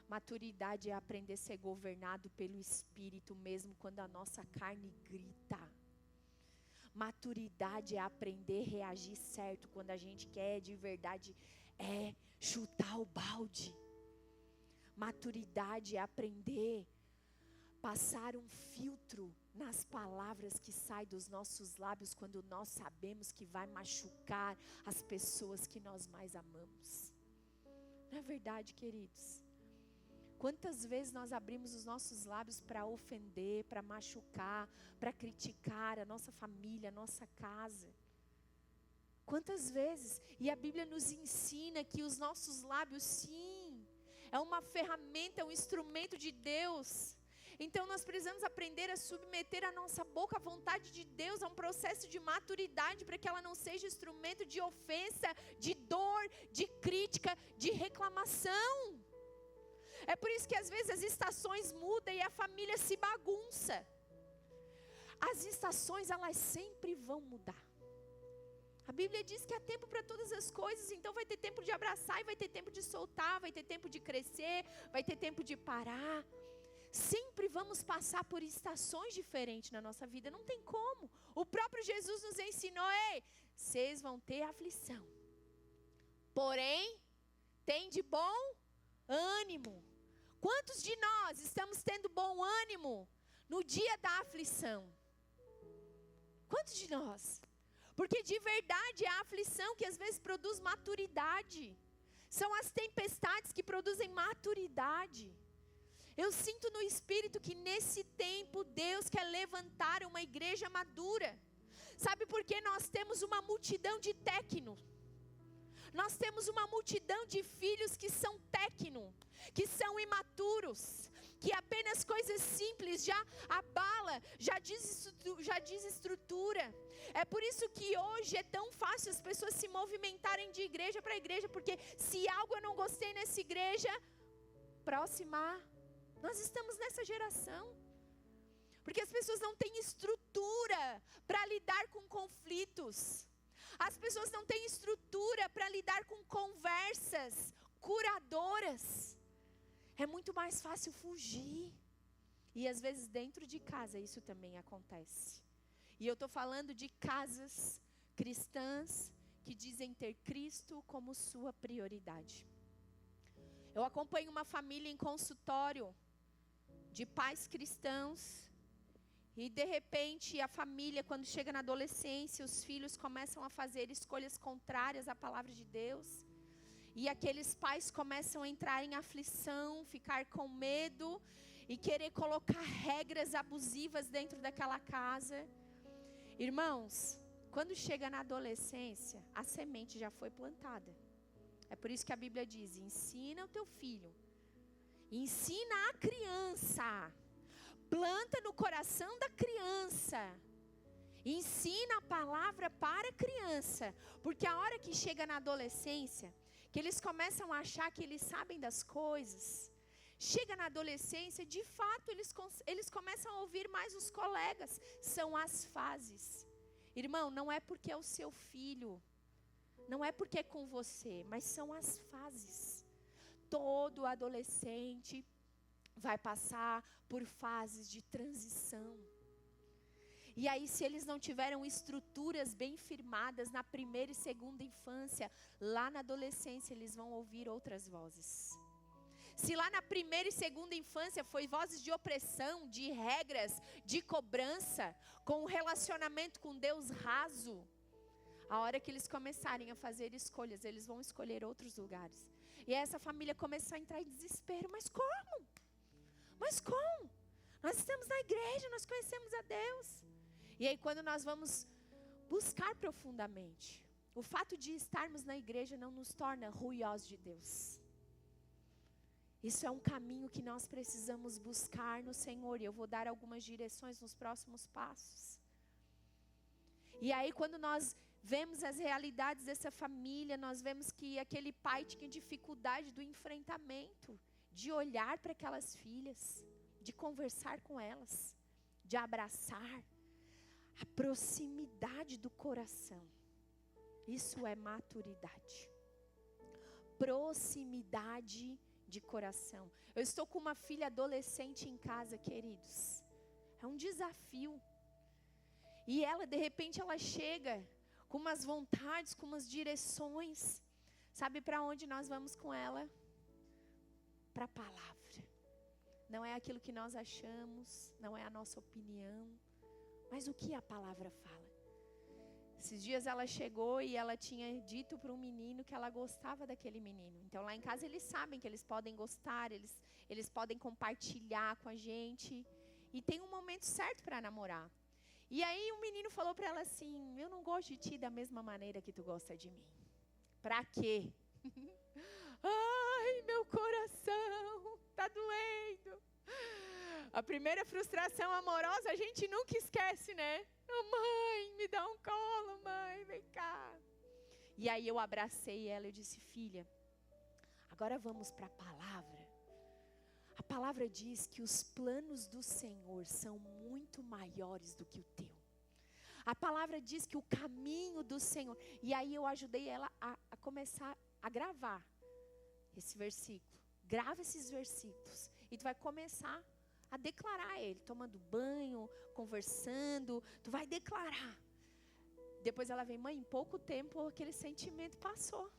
Maturidade é aprender a ser governado pelo Espírito, mesmo quando a nossa carne grita. Maturidade é aprender a reagir certo quando a gente quer de verdade chutar o balde. Maturidade é aprender, passar um filtro nas palavras que saem dos nossos lábios quando nós sabemos que vai machucar as pessoas que nós mais amamos. Não é verdade, queridos? Quantas vezes nós abrimos os nossos lábios para ofender, para machucar, para criticar a nossa família, a nossa casa? Quantas vezes? E a Bíblia nos ensina que os nossos lábios, sim, é uma ferramenta, é um instrumento de Deus. Então nós precisamos aprender a submeter a nossa boca à vontade de Deus, a um processo de maturidade, para que ela não seja instrumento de ofensa, de dor, de crítica, de reclamação. É por isso que às vezes as estações mudam e a família se bagunça. As estações, elas sempre vão mudar. A Bíblia diz que há tempo para todas as coisas, então vai ter tempo de abraçar e vai ter tempo de soltar, vai ter tempo de crescer, vai ter tempo de parar. Sempre vamos passar por estações diferentes na nossa vida, não tem como. O próprio Jesus nos ensinou, ei, vocês vão ter aflição. Porém, tem de bom ânimo. Quantos de nós estamos tendo bom ânimo no dia da aflição? Quantos de nós? Porque de verdade é a aflição que às vezes produz maturidade. São as tempestades que produzem maturidade. Eu sinto no Espírito que nesse tempo Deus quer levantar uma igreja madura. Sabe por que nós temos uma multidão de técnicos? Nós temos uma multidão de filhos que são técnicos, que são imaturos, que apenas coisas simples já abala, já desestrutura. É por isso que hoje é tão fácil as pessoas se movimentarem de igreja para igreja, porque se algo eu não gostei nessa igreja, próxima, nós estamos nessa geração. Porque as pessoas não têm estrutura para lidar com conflitos. As pessoas não têm estrutura para lidar com conversas curadoras. É muito mais fácil fugir. E às vezes dentro de casa isso também acontece. E eu estou falando de casas cristãs que dizem ter Cristo como sua prioridade. Eu acompanho uma família em consultório de pais cristãos. E de repente a família, quando chega na adolescência, os filhos começam a fazer escolhas contrárias à palavra de Deus. E aqueles pais começam a entrar em aflição, ficar com medo e querer colocar regras abusivas dentro daquela casa. Irmãos, quando chega na adolescência, a semente já foi plantada. É por isso que a Bíblia diz, ensina o teu filho, ensina a criança. Planta no coração da criança. Ensina a palavra para a criança. Porque a hora que chega na adolescência, que eles começam a achar que eles sabem das coisas. Chega na adolescência, de fato, eles começam a ouvir mais os colegas. São as fases. Irmão, não é porque é o seu filho. Não é porque é com você. Mas são as fases. Todo adolescente vai passar por fases de transição. E aí, se eles não tiveram estruturas bem firmadas na primeira e segunda infância, lá na adolescência eles vão ouvir outras vozes. Se lá na primeira e segunda infância foi vozes de opressão, de regras, de cobrança, com um relacionamento com Deus raso, a hora que eles começarem a fazer escolhas, eles vão escolher outros lugares. E essa família começa a entrar em desespero. Mas como? Mas como? Nós estamos na igreja, nós conhecemos a Deus. E aí quando nós vamos buscar profundamente, o fato de estarmos na igreja não nos torna ruiosos de Deus. Isso é um caminho que nós precisamos buscar no Senhor. E eu vou dar algumas direções nos próximos passos. E aí quando nós vemos as realidades dessa família, nós vemos que aquele pai tinha dificuldade do enfrentamento, de olhar para aquelas filhas, de conversar com elas, de abraçar. A proximidade do coração. Isso é maturidade. Proximidade de coração. Eu estou com uma filha adolescente em casa, queridos. É um desafio. E ela, de repente, ela chega com umas vontades, com umas direções. Sabe para onde nós vamos com ela? para a palavra. Não é aquilo que nós achamos, não é a nossa opinião, mas o que a palavra fala. Esses dias ela chegou e ela tinha dito para um menino que ela gostava daquele menino. Então lá em casa eles sabem que eles podem gostar, eles podem compartilhar com a gente. E tem um momento certo para namorar. E aí o menino falou para ela assim: eu não gosto de ti da mesma maneira que tu gosta de mim. Pra quê? Ai, meu coração, tá doendo. A primeira frustração amorosa a gente nunca esquece, né? Oh, mãe, me dá um colo, mãe, vem cá. E aí eu abracei ela e disse: filha, agora vamos para a palavra. A palavra diz que os planos do Senhor são muito maiores do que o teu. A palavra diz que o caminho do Senhor. E aí eu ajudei ela a começar a gravar esse versículo. Grava esses versículos. E tu vai começar a declarar ele, tomando banho, conversando. Tu vai declarar. Depois ela vem: mãe, em pouco tempo aquele sentimento passou.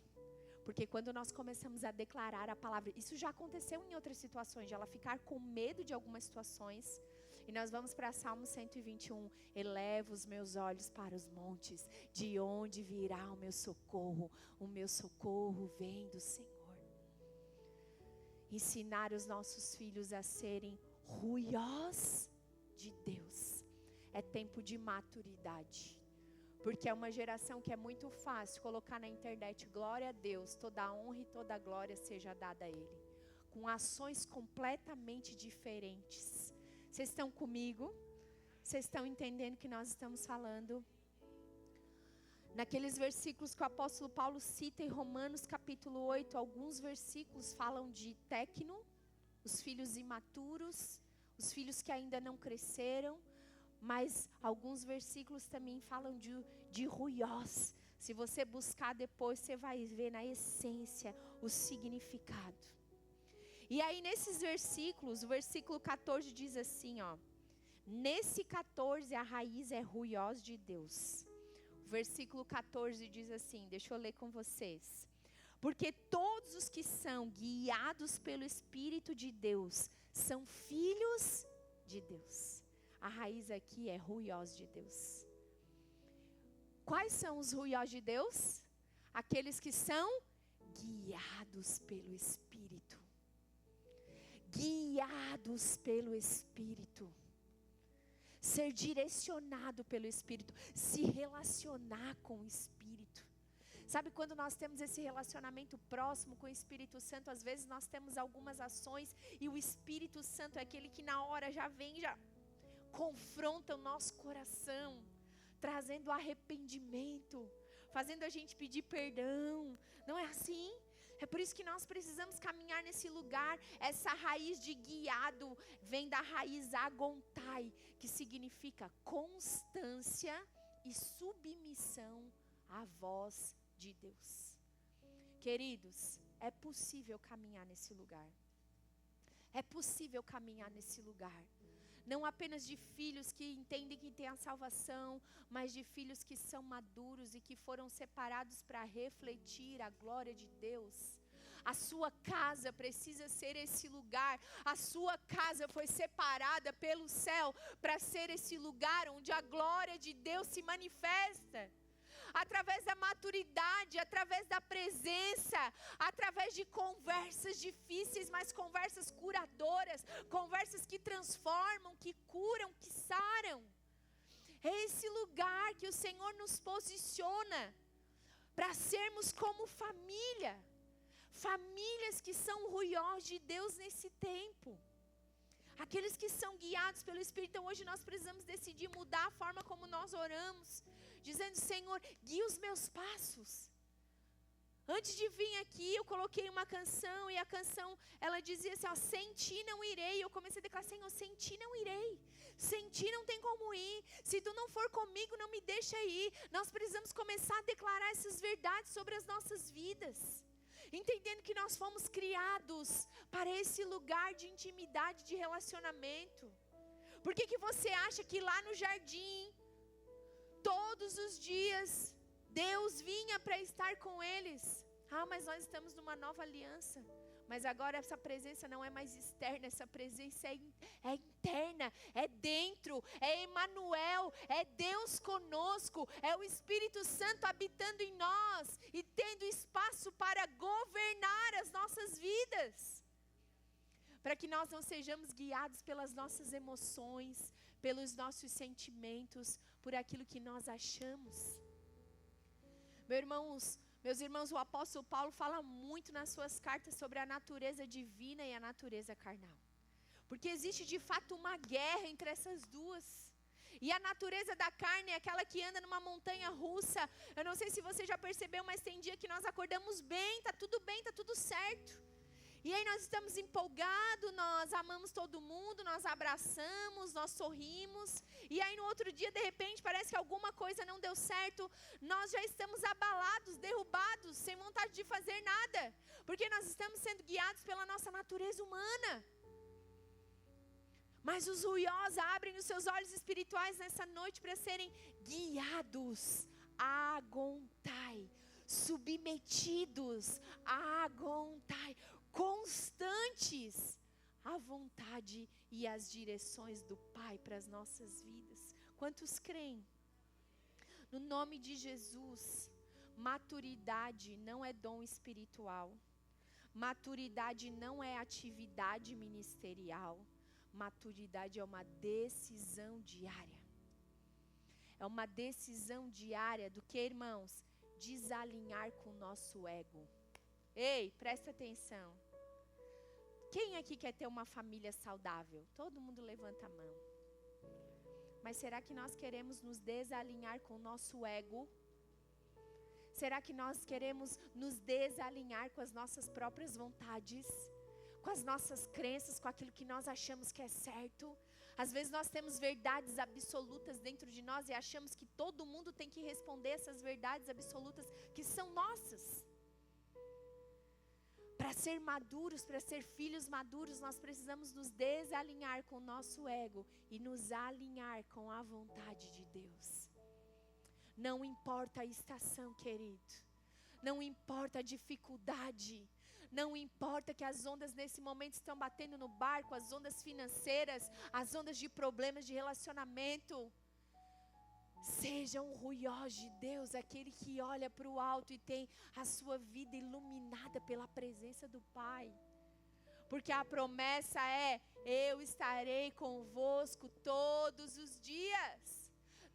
Porque quando nós começamos a declarar a palavra, isso já aconteceu em outras situações, de ela ficar com medo de algumas situações. E nós vamos para Salmo 121. Eleva os meus olhos para os montes, de onde virá o meu socorro? O meu socorro vem do Senhor. Ensinar os nossos filhos a serem ruiós de Deus é tempo de maturidade. Porque é uma geração que é muito fácil colocar na internet: glória a Deus, toda a honra e toda a glória seja dada a Ele. Com ações completamente diferentes. Vocês estão comigo? Vocês estão entendendo o que nós estamos falando? Naqueles versículos que o apóstolo Paulo cita em Romanos capítulo 8, alguns versículos falam de tecno, os filhos imaturos, os filhos que ainda não cresceram. Mas alguns versículos também falam de ruiós. Se você buscar depois, você vai ver na essência o significado. E aí nesses versículos, o versículo 14 diz assim, ó: nesse 14 a raiz é ruiós de Deus. O versículo 14 diz assim, deixa eu ler com vocês: porque todos os que são guiados pelo Espírito de Deus são filhos de Deus. A raiz aqui é ruiós de Deus. Quais são os ruiós de Deus? Aqueles que são guiados pelo Espírito. Guiados pelo Espírito. Ser direcionado pelo Espírito. Se relacionar com o Espírito. Sabe, quando nós temos esse relacionamento próximo com o Espírito Santo, às vezes nós temos algumas ações e o Espírito Santo é aquele que na hora já vem, já confronta o nosso coração, trazendo arrependimento, fazendo a gente pedir perdão. Não é assim? É por isso que nós precisamos caminhar nesse lugar. Essa raiz de guiado vem da raiz agontai, que significa constância e submissão à voz de Deus. Queridos, é possível caminhar nesse lugar. É possível caminhar nesse lugar. Não apenas de filhos que entendem que têm a salvação, mas de filhos que são maduros e que foram separados para refletir a glória de Deus. A sua casa precisa ser esse lugar. A sua casa foi separada pelo céu para ser esse lugar onde a glória de Deus se manifesta. Através da maturidade, através da presença, através de conversas difíceis, mas conversas curadoras, conversas que transformam, que curam, que saram. É esse lugar que o Senhor nos posiciona para sermos como família, famílias que são ruiós de Deus nesse tempo. Aqueles que são guiados pelo Espírito. Então hoje nós precisamos decidir mudar a forma como nós oramos, dizendo: Senhor, guia os meus passos. Antes de vir aqui, eu coloquei uma canção, e a canção, ela dizia assim, ó: sem ti não irei. Eu comecei a declarar: Senhor, sem ti não irei. Sem ti não tem como ir. Se tu não for comigo, não me deixa ir. Nós precisamos começar a declarar essas verdades sobre as nossas vidas. Entendendo que nós fomos criados para esse lugar de intimidade, de relacionamento. Por que você acha que lá no jardim, todos os dias, Deus vinha para estar com eles? Ah, mas nós estamos numa nova aliança. Mas agora essa presença não é mais externa, essa presença é interna, é dentro, é Emmanuel, é Deus conosco, é o Espírito Santo habitando em nós e tendo espaço para governar as nossas vidas. Para que nós não sejamos guiados pelas nossas emoções, pelos nossos sentimentos, por aquilo que nós achamos. Meus irmãos, o apóstolo Paulo fala muito nas suas cartas sobre a natureza divina e a natureza carnal. Porque existe de fato uma guerra entre essas duas. E a natureza da carne é aquela que anda numa montanha russa. Eu não sei se você já percebeu, mas tem dia que nós acordamos bem, tá tudo certo. E aí nós estamos empolgados, nós amamos todo mundo, nós abraçamos, nós sorrimos. E aí no outro dia, de repente, parece que alguma coisa não deu certo. Nós já estamos abalados, derrubados, sem vontade de fazer nada. Porque nós estamos sendo guiados pela nossa natureza humana. Mas os ruiosos abrem os seus olhos espirituais nessa noite para serem guiados. Agontai, submetidos, agontai, constantes à vontade e às direções do Pai para as nossas vidas. Quantos creem? No nome de Jesus, maturidade não é dom espiritual. Maturidade não é atividade ministerial. Maturidade é uma decisão diária. É uma decisão diária do que, irmãos? Desalinhar com o nosso ego. Ei, presta atenção. Quem aqui quer ter uma família saudável? Todo mundo levanta a mão. Mas será que nós queremos nos desalinhar com o nosso ego? Será que nós queremos nos desalinhar com as nossas próprias vontades? Com as nossas crenças, com aquilo que nós achamos que é certo? Às vezes nós temos verdades absolutas dentro de nós e achamos que todo mundo tem que responder essas verdades absolutas que são nossas. Para ser maduros, para ser filhos maduros, nós precisamos nos desalinhar com o nosso ego e nos alinhar com a vontade de Deus. Não importa a estação, querido. Não importa a dificuldade. Não importa que as ondas nesse momento estão batendo no barco, as ondas financeiras, as ondas de problemas de relacionamento. Seja um ruiós de Deus, aquele que olha para o alto e tem a sua vida iluminada pela presença do Pai. Porque a promessa é: eu estarei convosco todos os dias.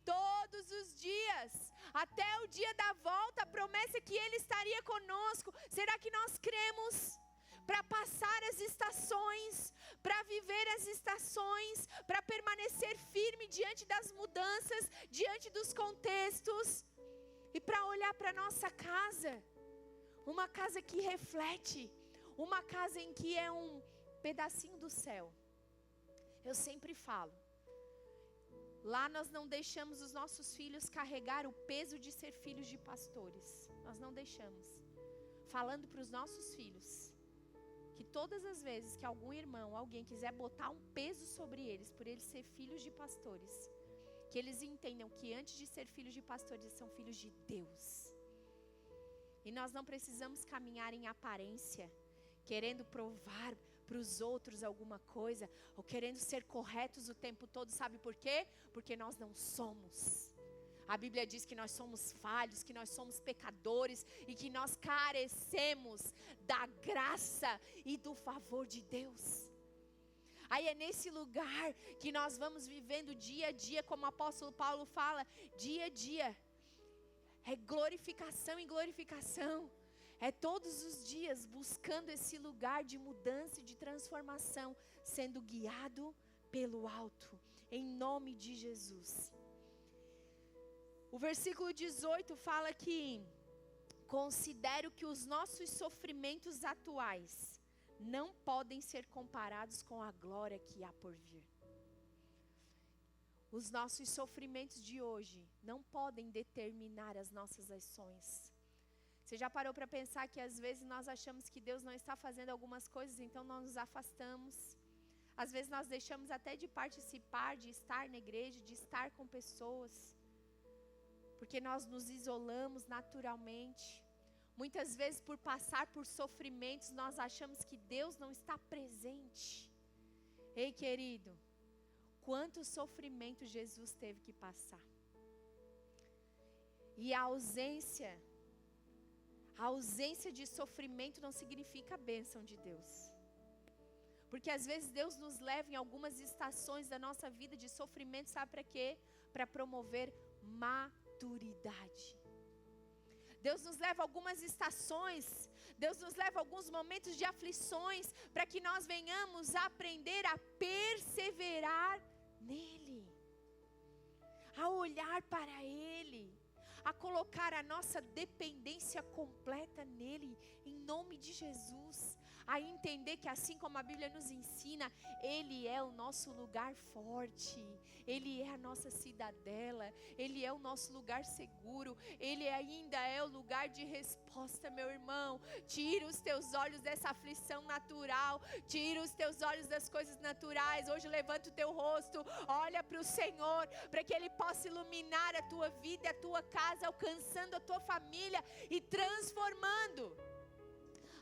Todos os dias, até o dia da volta, a promessa é que Ele estaria conosco. Será que nós cremos? Para passar as estações, para viver as estações, para permanecer firme diante das mudanças, diante dos contextos, e para olhar para a nossa casa, uma casa que reflete, uma casa em que é um pedacinho do céu. Eu sempre falo, lá nós não deixamos os nossos filhos carregar o peso de ser filhos de pastores, nós não deixamos, falando para os nossos filhos, que todas as vezes que algum irmão, alguém quiser botar um peso sobre eles, por eles ser filhos de pastores, que eles entendam que antes de ser filhos de pastores, eles são filhos de Deus. E nós não precisamos caminhar em aparência, querendo provar para os outros alguma coisa, ou querendo ser corretos o tempo todo. Sabe por quê? Porque nós não somos. A Bíblia diz que nós somos falhos, que nós somos pecadores e que nós carecemos da graça e do favor de Deus. Aí é nesse lugar que nós vamos vivendo dia a dia, como o apóstolo Paulo fala, dia a dia. É glorificação em glorificação. É todos os dias buscando esse lugar de mudança e de transformação, sendo guiado pelo alto, em nome de Jesus. O versículo 18 fala que considero que os nossos sofrimentos atuais não podem ser comparados com a glória que há por vir. Os nossos sofrimentos de hoje não podem determinar as nossas ações. Você já parou para pensar que às vezes nós achamos que Deus não está fazendo algumas coisas, então nós nos afastamos. Às vezes nós deixamos até de participar, de estar na igreja, de estar com pessoas, porque nós nos isolamos naturalmente. Muitas vezes, por passar por sofrimentos, nós achamos que Deus não está presente. Ei, querido, quanto sofrimento Jesus teve que passar. E a ausência de sofrimento não significa a bênção de Deus. Porque às vezes Deus nos leva em algumas estações da nossa vida de sofrimento, sabe para quê? Para promover maturidade. Deus nos leva a algumas estações, Deus nos leva a alguns momentos de aflições, para que nós venhamos a aprender a perseverar nele, a olhar para ele, a colocar a nossa dependência completa nele, em nome de Jesus. A entender que assim como a Bíblia nos ensina, Ele é o nosso lugar forte, Ele é a nossa cidadela, Ele é o nosso lugar seguro, Ele ainda é o lugar de resposta, meu irmão. Tira os teus olhos dessa aflição natural, tira os teus olhos das coisas naturais. Hoje levanta o teu rosto, olha para o Senhor, para que Ele possa iluminar a tua vida e a tua casa, alcançando a tua família e transformando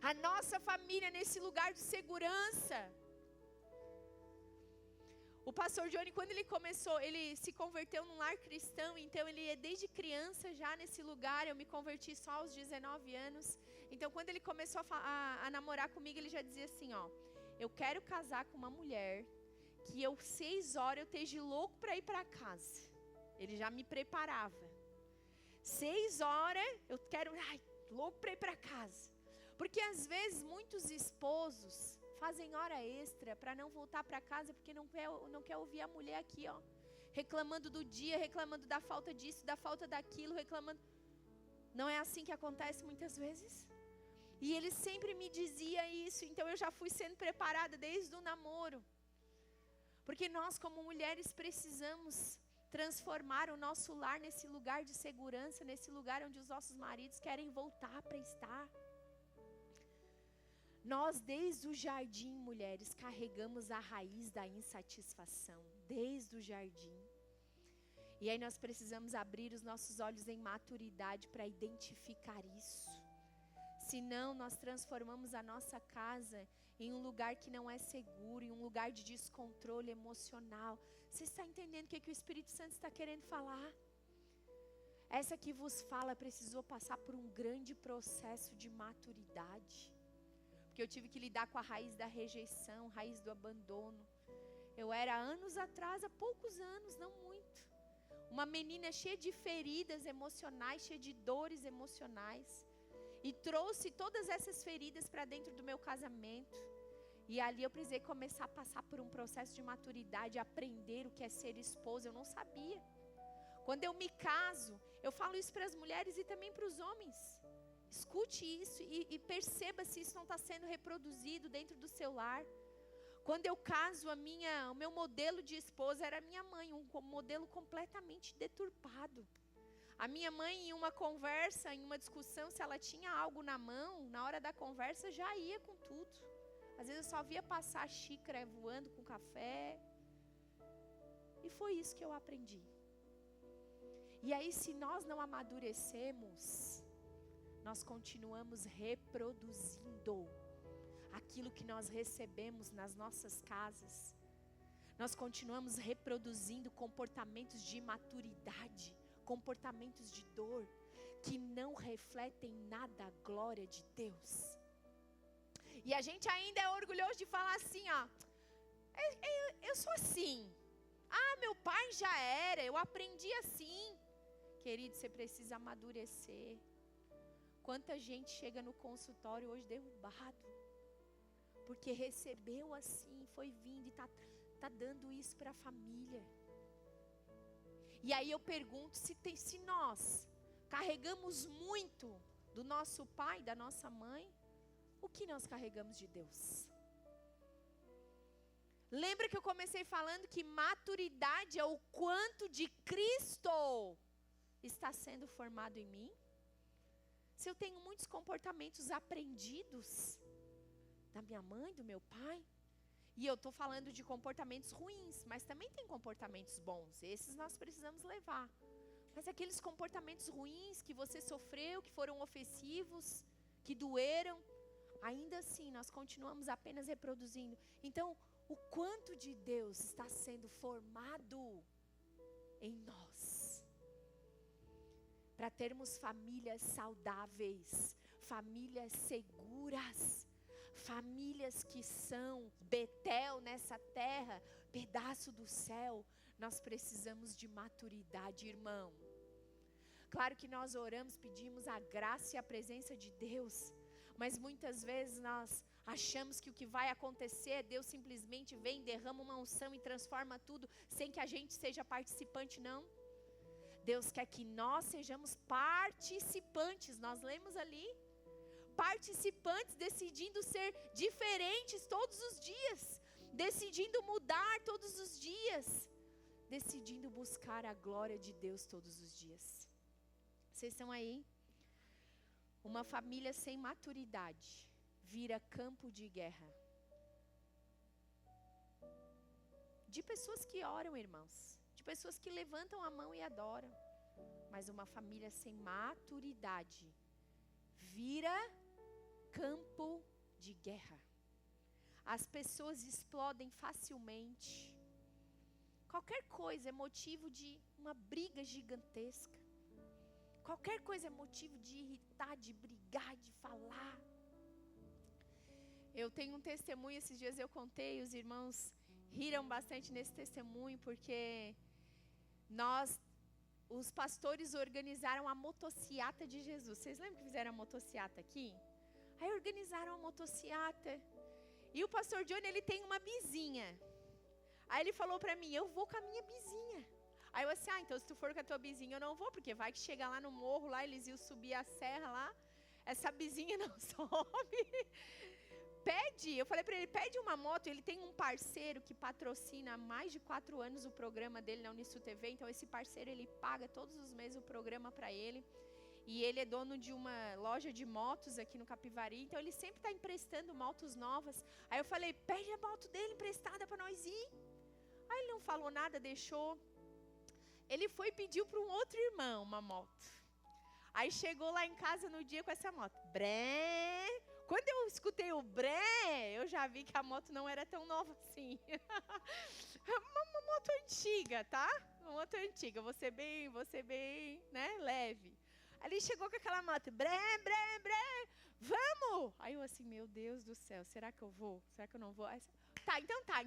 a nossa família nesse lugar de segurança. O pastor Johnny, quando ele começou, ele se converteu num lar cristão, então ele é desde criança já nesse lugar. Eu me converti só aos 19 anos. Então quando ele começou a namorar comigo, ele já dizia assim, ó: eu quero casar com uma mulher que eu 6 horas eu esteja louco para ir para casa. Ele já me preparava. 6 horas eu quero, louco para ir para casa. Porque às vezes muitos esposos fazem hora extra para não voltar para casa, porque não quer ouvir a mulher aqui, ó, reclamando do dia, reclamando da falta disso, da falta daquilo, reclamando. Não é assim que acontece muitas vezes? E ele sempre me dizia isso, então eu já fui sendo preparada desde o namoro. Porque nós como mulheres precisamos transformar o nosso lar nesse lugar de segurança, nesse lugar onde os nossos maridos querem voltar para estar. Nós, desde o jardim, mulheres, carregamos a raiz da insatisfação, desde o jardim. E aí nós precisamos abrir os nossos olhos em maturidade para identificar isso. Senão nós transformamos a nossa casa em um lugar que não é seguro, em um lugar de descontrole emocional. Você está entendendo o que o Espírito Santo está querendo falar? Essa que vos fala precisou passar por um grande processo de maturidade. Porque eu tive que lidar com a raiz da rejeição, raiz do abandono. Eu era anos atrás, há poucos anos, não muito, uma menina cheia de feridas emocionais, cheia de dores emocionais. E trouxe todas essas feridas para dentro do meu casamento. E ali eu precisei começar a passar por um processo de maturidade, aprender o que é ser esposa. Eu não sabia. Quando eu me caso, eu falo isso para as mulheres e também para os homens. Escute isso e perceba se isso não está sendo reproduzido dentro do seu lar. Quando eu caso, o meu modelo de esposa era a minha mãe, um modelo completamente deturpado. A minha mãe, em uma conversa, em uma discussão, se ela tinha algo na mão, na hora da conversa já ia com tudo. Às vezes eu só via passar a xícara voando com café. E foi isso que eu aprendi. E aí, se nós não amadurecemos, nós continuamos reproduzindo aquilo que nós recebemos nas nossas casas. Nós continuamos reproduzindo comportamentos de imaturidade, comportamentos de dor, que não refletem nada a glória de Deus. E a gente ainda é orgulhoso de falar assim, ó, eu sou assim. Ah, meu pai já era, eu aprendi assim. Querido, você precisa amadurecer. Quanta gente chega no consultório hoje derrubado, porque recebeu assim, foi vindo e tá dando isso para a família. E aí eu pergunto, se nós carregamos muito do nosso pai, da nossa mãe, o que nós carregamos de Deus? Lembra que eu comecei falando que maturidade é o quanto de Cristo está sendo formado em mim? Se eu tenho muitos comportamentos aprendidos da minha mãe, do meu pai, e eu estou falando de comportamentos ruins, mas também tem comportamentos bons, esses nós precisamos levar. Mas aqueles comportamentos ruins que você sofreu, que foram ofensivos, que doeram, ainda assim nós continuamos apenas reproduzindo. Então, o quanto de Deus está sendo formado em nós, para termos famílias saudáveis, famílias seguras, famílias que são Betel nessa terra, pedaço do céu. Nós precisamos de maturidade, irmão. Claro que nós oramos, pedimos a graça e a presença de Deus, mas muitas vezes nós achamos que o que vai acontecer, Deus simplesmente vem, derrama uma unção e transforma tudo, sem que a gente seja participante, não. Deus quer que nós sejamos participantes, nós lemos ali, participantes, decidindo ser diferentes todos os dias, decidindo mudar todos os dias, decidindo buscar a glória de Deus todos os dias. Vocês estão aí? Uma família sem maturidade vira campo de guerra. De pessoas que oram, irmãos, de pessoas que levantam a mão e adoram, mas uma família sem maturidade vira campo de guerra. As pessoas explodem facilmente. Qualquer coisa é motivo de uma briga gigantesca. Qualquer coisa é motivo de irritar, de brigar, de falar. Eu tenho um testemunho, esses dias eu contei, os irmãos riram bastante nesse testemunho, porque os pastores organizaram a motociata de Jesus. Vocês lembram que fizeram a motociata aqui? Aí organizaram a motociata. E o pastor Johnny, ele tem uma bizinha. Aí ele falou pra mim, eu vou com a minha bizinha. Aí eu assim, então se tu for com a tua bizinha eu não vou, porque vai que chega lá no morro, lá eles iam subir a serra lá, essa bizinha não sobe. Eu falei pra ele, pede uma moto. Ele tem um parceiro que patrocina há mais de 4 anos o programa dele na Unisul TV. Então esse parceiro, ele paga todos os meses o programa pra ele. E ele é dono de uma loja de motos aqui no Capivari. Então ele sempre está emprestando motos novas. Aí eu falei, pede a moto dele emprestada para nós ir. Aí ele não falou nada, deixou. Ele foi e pediu para um outro irmão uma moto. Aí chegou lá em casa no dia com essa moto. Bré! Quando eu escutei o bré, eu já vi que a moto não era tão nova assim. Uma moto antiga, tá? Uma moto antiga, você bem, né, leve. Aí ele chegou com aquela moto, bré, vamos! Aí eu assim, meu Deus do céu, será que eu vou? Será que eu não vou? Aí,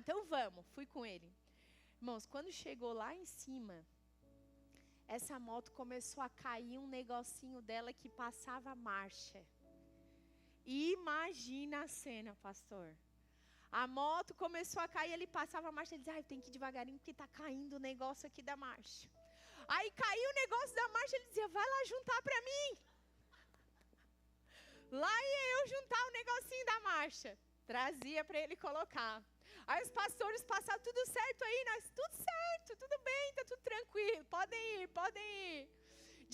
então vamos. Fui com ele. Irmãos, quando chegou lá em cima, essa moto começou a cair um negocinho dela que passava marcha. Imagina a cena, pastor. A moto começou a cair, ele passava a marcha, ele dizia, tem que ir devagarinho porque está caindo o negócio aqui da marcha. Aí caiu o negócio da marcha, ele dizia, vai lá juntar para mim. Lá ia eu juntar o negocinho da marcha. Trazia para ele colocar. Aí os pastores passaram, tudo certo aí? Nós, tudo certo, tudo bem, tá tudo tranquilo. Podem ir.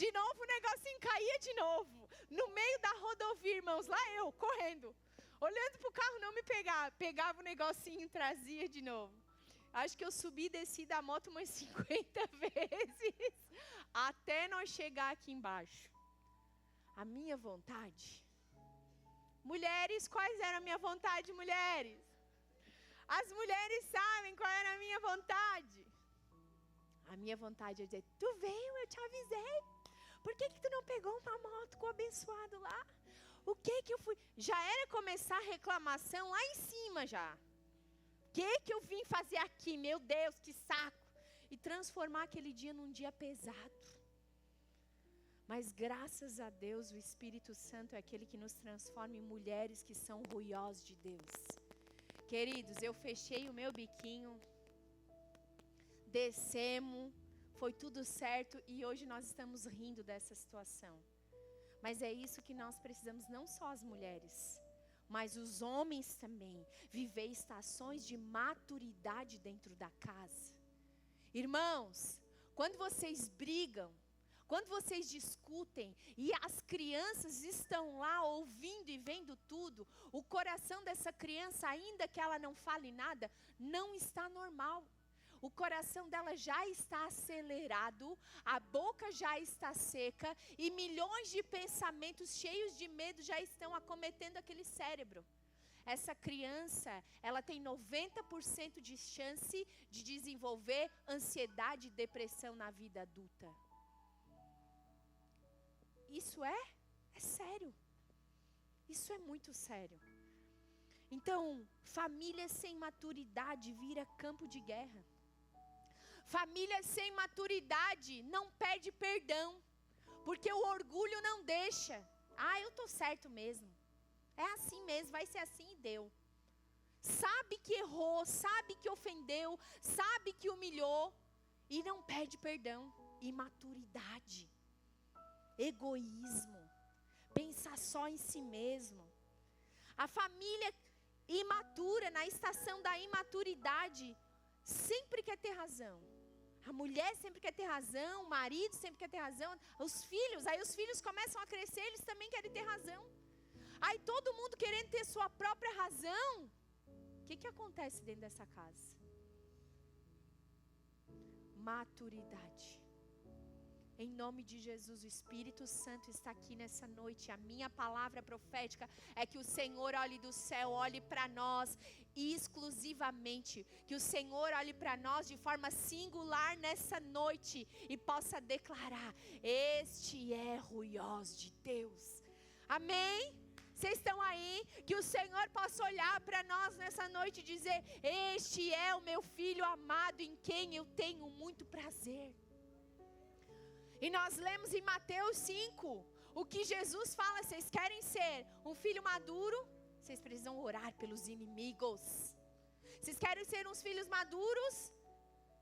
De novo o negocinho caía de novo. No meio da rodovia, irmãos, lá eu, correndo. Olhando pro carro não me pegar. Pegava o negocinho e trazia de novo. Acho que eu subi e desci da moto umas 50 vezes. Até nós chegar aqui embaixo. A minha vontade. Mulheres, quais eram a minha vontade, mulheres? As mulheres sabem qual era a minha vontade. A minha vontade é dizer, tu veio, eu te avisei. Por que tu não pegou uma moto com o abençoado lá? O que eu fui? Já era começar a reclamação lá em cima já. O que eu vim fazer aqui? Meu Deus, que saco. E transformar aquele dia num dia pesado. Mas graças a Deus, o Espírito Santo é aquele que nos transforma em mulheres que são orgulhosas de Deus. Queridos, eu fechei o meu biquinho, descemos, foi tudo certo e hoje nós estamos rindo dessa situação. Mas é isso que nós precisamos, não só as mulheres, mas os homens também, viver estações de maturidade dentro da casa. Irmãos, quando vocês brigam, quando vocês discutem e as crianças estão lá ouvindo e vendo tudo, o coração dessa criança, ainda que ela não fale nada, não está normal. o coração dela já está acelerado, a boca já está seca e milhões de pensamentos cheios de medo já estão acometendo aquele cérebro. Essa criança, ela tem 90% de chance de desenvolver ansiedade e depressão na vida adulta. Isso é sério. Isso é muito sério. Então, família sem maturidade vira campo de guerra. Família sem maturidade não pede perdão, porque o orgulho não deixa. Eu tô certo mesmo. É assim mesmo, vai ser assim e deu. Sabe que errou, sabe que ofendeu, sabe que humilhou e não pede perdão. Imaturidade, egoísmo, pensar só em si mesmo. A família imatura, na estação da imaturidade, sempre quer ter razão. A mulher sempre quer ter razão, o marido sempre quer ter razão, os filhos começam a crescer, eles também querem ter razão. Aí todo mundo querendo ter sua própria razão. O que acontece dentro dessa casa? Maturidade. Em nome de Jesus, o Espírito Santo está aqui nessa noite. A minha palavra profética é que o Senhor olhe do céu, olhe para nós exclusivamente. Que o Senhor olhe para nós de forma singular nessa noite e possa declarar: este é Ruiós de Deus. Amém? Vocês estão aí? Que o Senhor possa olhar para nós nessa noite e dizer: este é o meu filho amado em quem eu tenho muito prazer. E nós lemos em Mateus 5, o que Jesus fala: vocês querem ser um filho maduro? Vocês precisam orar pelos inimigos. Vocês querem ser uns filhos maduros?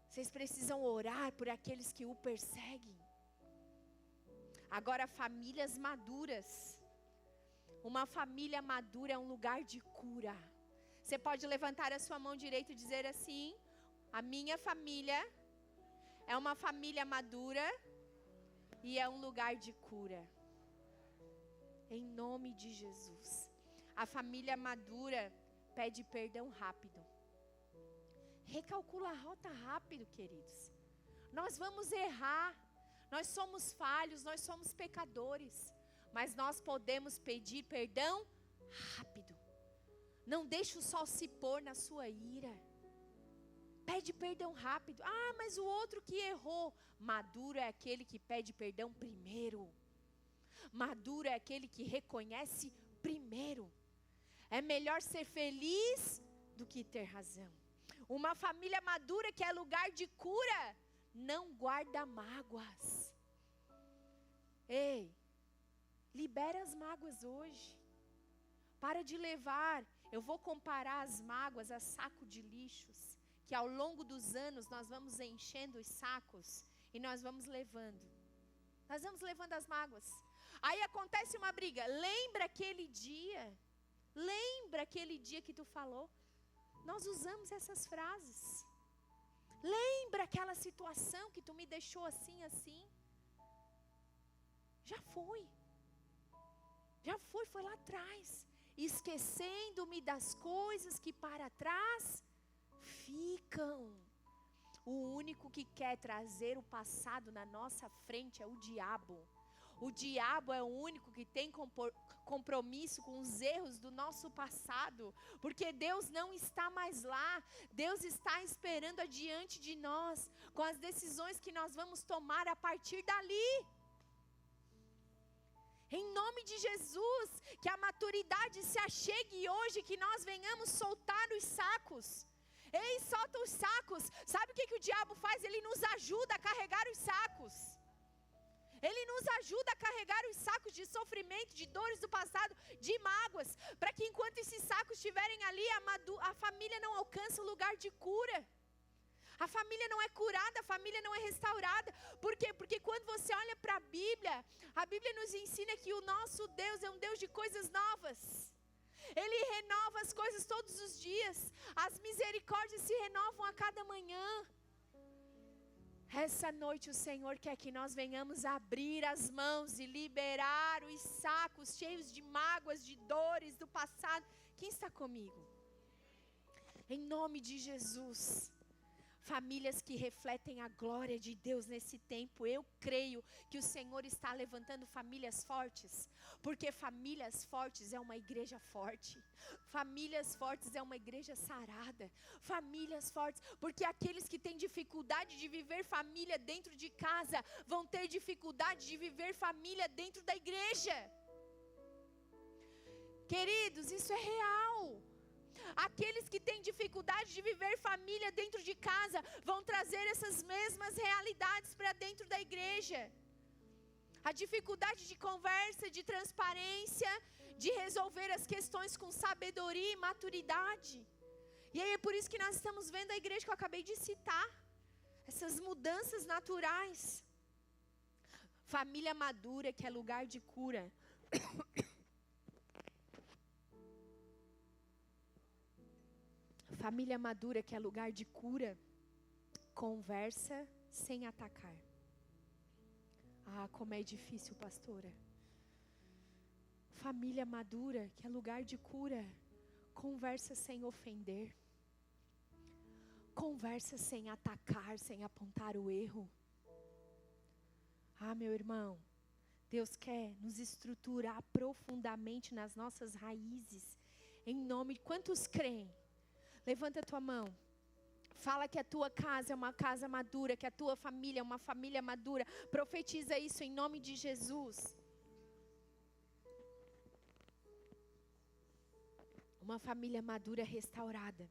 Vocês precisam orar por aqueles que o perseguem. Agora, famílias maduras. Uma família madura é um lugar de cura. Você pode levantar a sua mão direita e dizer assim: a minha família é uma família madura e é um lugar de cura. Em nome de Jesus. A família madura pede perdão rápido. Recalcula a rota rápido, queridos. Nós vamos errar. Nós somos falhos, nós somos pecadores. Mas nós podemos pedir perdão rápido. Não deixe o sol se pôr na sua ira. Pede perdão rápido. Mas o outro que errou. Maduro é aquele que pede perdão primeiro. Maduro é aquele que reconhece primeiro. É melhor ser feliz do que ter razão. Uma família madura que é lugar de cura não guarda mágoas. Ei, libera as mágoas hoje. Para de levar. Eu vou comparar as mágoas a saco de lixos, que ao longo dos anos nós vamos enchendo os sacos e nós vamos levando. Nós vamos levando as mágoas. Aí acontece uma briga. Lembra aquele dia? Lembra aquele dia que tu falou? Nós usamos essas frases. Lembra aquela situação que tu me deixou assim, assim? Já foi. Foi lá atrás. Esquecendo-me das coisas que para trás ficam. O único que quer trazer o passado na nossa frente é o diabo. O diabo é o único que tem compromisso com os erros do nosso passado. Porque Deus não está mais lá. Deus está esperando adiante de nós, com as decisões que nós vamos tomar a partir dali. Em nome de Jesus, que a maturidade se achegue hoje, que nós venhamos soltar os sacos. Ei, solta os sacos. Sabe o que o diabo faz? Ele nos ajuda a carregar os sacos. Ele nos ajuda a carregar os sacos de sofrimento, de dores do passado, de mágoas. Para que enquanto esses sacos estiverem ali, a família não alcança o lugar de cura. A família não é curada, a família não é restaurada. Por quê? Porque quando você olha para a Bíblia nos ensina que o nosso Deus é um Deus de coisas novas. Ele renova as coisas todos os dias. As misericórdias se renovam a cada manhã. Essa noite o Senhor quer que nós venhamos abrir as mãos e liberar os sacos cheios de mágoas, de dores do passado. Quem está comigo? Em nome de Jesus. famílias que refletem a glória de Deus nesse tempo. Eu creio que o Senhor está levantando famílias fortes, porque famílias fortes é uma igreja forte. Famílias fortes é uma igreja sarada. Famílias fortes, porque aqueles que têm dificuldade de viver família dentro de casa, vão ter dificuldade de viver família dentro da igreja. Queridos, isso é real. Aqueles que têm dificuldade de viver família dentro de casa vão trazer essas mesmas realidades para dentro da igreja. A dificuldade de conversa, de transparência, de resolver as questões com sabedoria e maturidade. E aí é por isso que nós estamos vendo a igreja que eu acabei de citar. Essas mudanças naturais. Família madura, que é lugar de cura. Família madura, que é lugar de cura, conversa sem atacar. Ah, como é difícil, pastora. Família madura, que é lugar de cura, conversa sem ofender. Conversa sem atacar, sem apontar o erro. Ah, meu irmão, Deus quer nos estruturar profundamente nas nossas raízes. Em nome de quantos creem? Levanta a tua mão. Fala que a tua casa é uma casa madura, que a tua família é uma família madura. Profetiza isso em nome de Jesus. Uma família madura restaurada.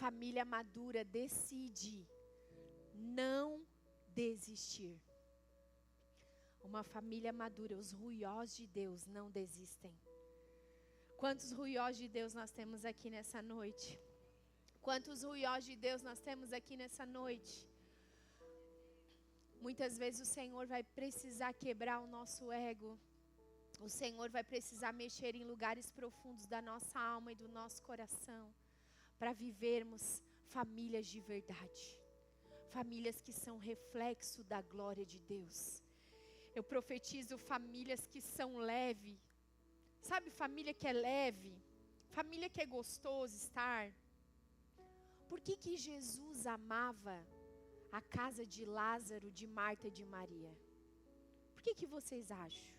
Família madura decide não desistir. Uma família madura, os ruiós de Deus não desistem. Quantos ruiós de Deus nós temos aqui nessa noite? Quantos ruiós de Deus nós temos aqui nessa noite? Muitas vezes o Senhor vai precisar quebrar o nosso ego. O Senhor vai precisar mexer em lugares profundos da nossa alma e do nosso coração, para vivermos famílias de verdade. Famílias que são reflexo da glória de Deus. Eu profetizo famílias que são leves. Sabe, família que é leve, família que é gostoso estar. Por que Jesus amava a casa de Lázaro, de Marta e de Maria? Por que vocês acham?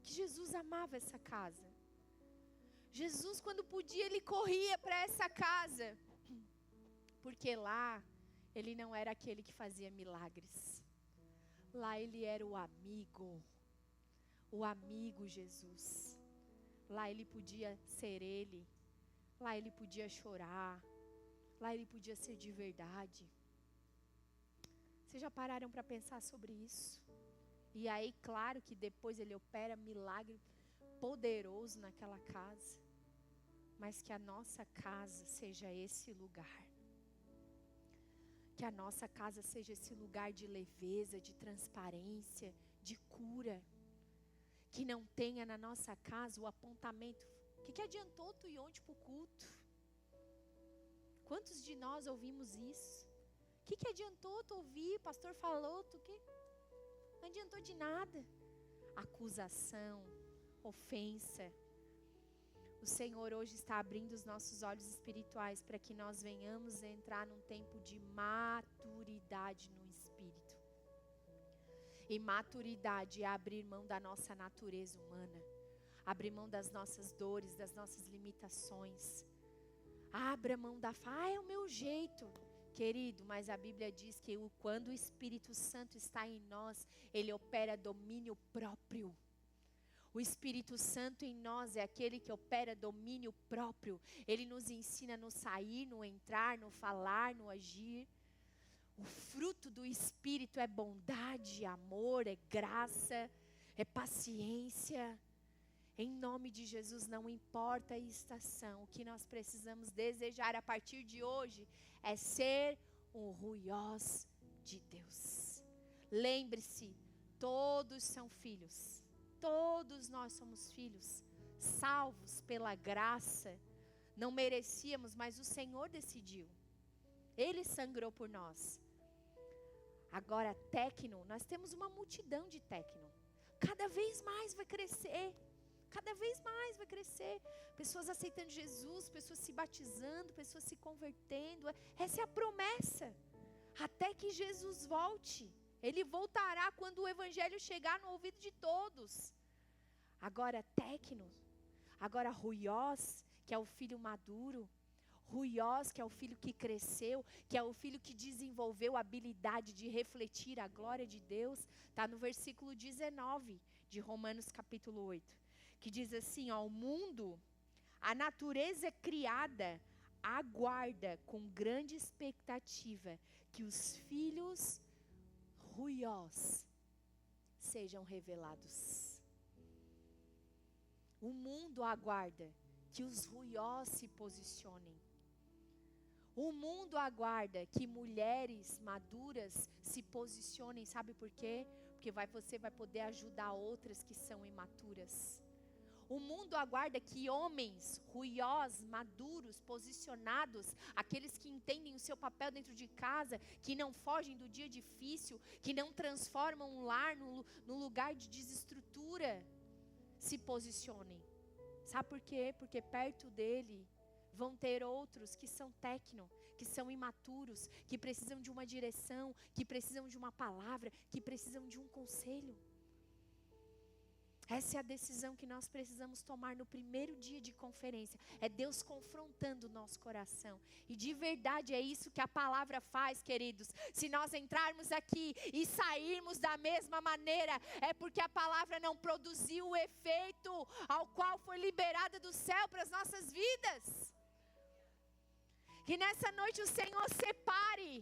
Que Jesus amava essa casa. Jesus, quando podia, ele corria para essa casa. Porque lá, ele não era aquele que fazia milagres. Lá ele era o amigo. O amigo Jesus. Lá ele podia ser ele. Lá ele podia chorar. Lá ele podia ser de verdade. Vocês já pararam para pensar sobre isso? E aí, claro que depois ele opera milagre poderoso naquela casa. Mas que a nossa casa seja esse lugar. Que a nossa casa seja esse lugar de leveza, de transparência, de cura. Que não tenha na nossa casa o apontamento. O que adiantou tu ir ontem para o culto? Quantos de nós ouvimos isso? O que adiantou tu ouvir? O pastor falou, tu que? Não adiantou de nada. Acusação, ofensa. O Senhor hoje está abrindo os nossos olhos espirituais para que nós venhamos entrar num tempo de maturidade no Espírito. E maturidade é abrir mão da nossa natureza humana. Abrir mão das nossas dores, das nossas limitações. Abra mão da é o meu jeito. Querido, mas a Bíblia diz que quando o Espírito Santo está em nós, ele opera domínio próprio. O Espírito Santo em nós é aquele que opera domínio próprio. Ele nos ensina no sair, no entrar, no falar, no agir. O fruto do Espírito é bondade, amor, é graça, é paciência. Em nome de Jesus, não importa a estação, o que nós precisamos desejar a partir de hoje é ser um ruiós de Deus. Lembre-se, todos são filhos, todos nós somos filhos, salvos pela graça. Não merecíamos, mas o Senhor decidiu. Ele sangrou por nós. Agora, técno, nós temos uma multidão de técno. Cada vez mais vai crescer. Cada vez mais. mais vai crescer. Pessoas aceitando Jesus, pessoas se batizando, pessoas se convertendo. Essa é a promessa. Até que Jesus volte. Ele voltará quando o evangelho chegar no ouvido de todos. Agora Tecno, agora Ruiós, que é o filho maduro. Ruiós, que é o filho que cresceu, que é o filho que desenvolveu a habilidade de refletir a glória de Deus, está no versículo 19 de Romanos capítulo 8, que diz assim, ó, o mundo, a natureza criada, aguarda com grande expectativa que os filhos Ruiós sejam revelados. O mundo aguarda que os Ruiós se posicionem. O mundo aguarda que mulheres maduras se posicionem, sabe por quê? Porque você vai poder ajudar outras que são imaturas. O mundo aguarda que homens ruiós, maduros, posicionados, aqueles que entendem o seu papel dentro de casa, que não fogem do dia difícil, que não transformam um lar no lugar de desestrutura, se posicionem. Sabe por quê? Porque perto dele vão ter outros que são tecno, que são imaturos, que precisam de uma direção, que precisam de uma palavra, que precisam de um conselho. Essa é a decisão que nós precisamos tomar no primeiro dia de conferência. É Deus confrontando o nosso coração. E de verdade é isso que a palavra faz, queridos. Se nós entrarmos aqui e sairmos da mesma maneira, é porque a palavra não produziu o efeito ao qual foi liberada do céu para as nossas vidas. Que nessa noite o Senhor separe.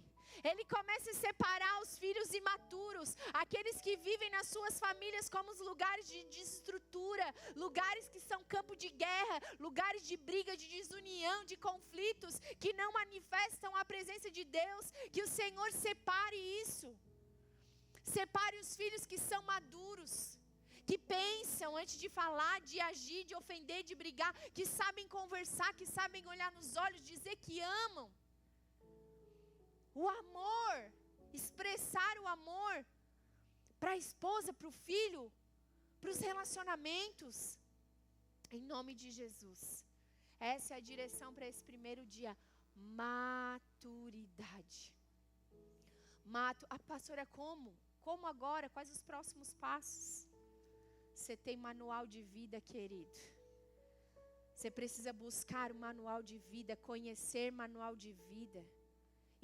Ele começa a separar os filhos imaturos, aqueles que vivem nas suas famílias como os lugares de desestrutura, lugares que são campo de guerra, lugares de briga, de desunião, de conflitos, que não manifestam a presença de Deus. Que o Senhor separe isso. Separe os filhos que são maduros, que pensam antes de falar, de agir, de ofender, de brigar, que sabem conversar, que sabem olhar nos olhos, dizer que amam. O amor, expressar o amor para a esposa, para o filho, para os relacionamentos, em nome de Jesus. Essa é a direção para esse primeiro dia, maturidade. Pastora, como? Como agora? Quais os próximos passos? Você tem manual de vida, querido. Você precisa buscar o manual de vida, conhecer manual de vida.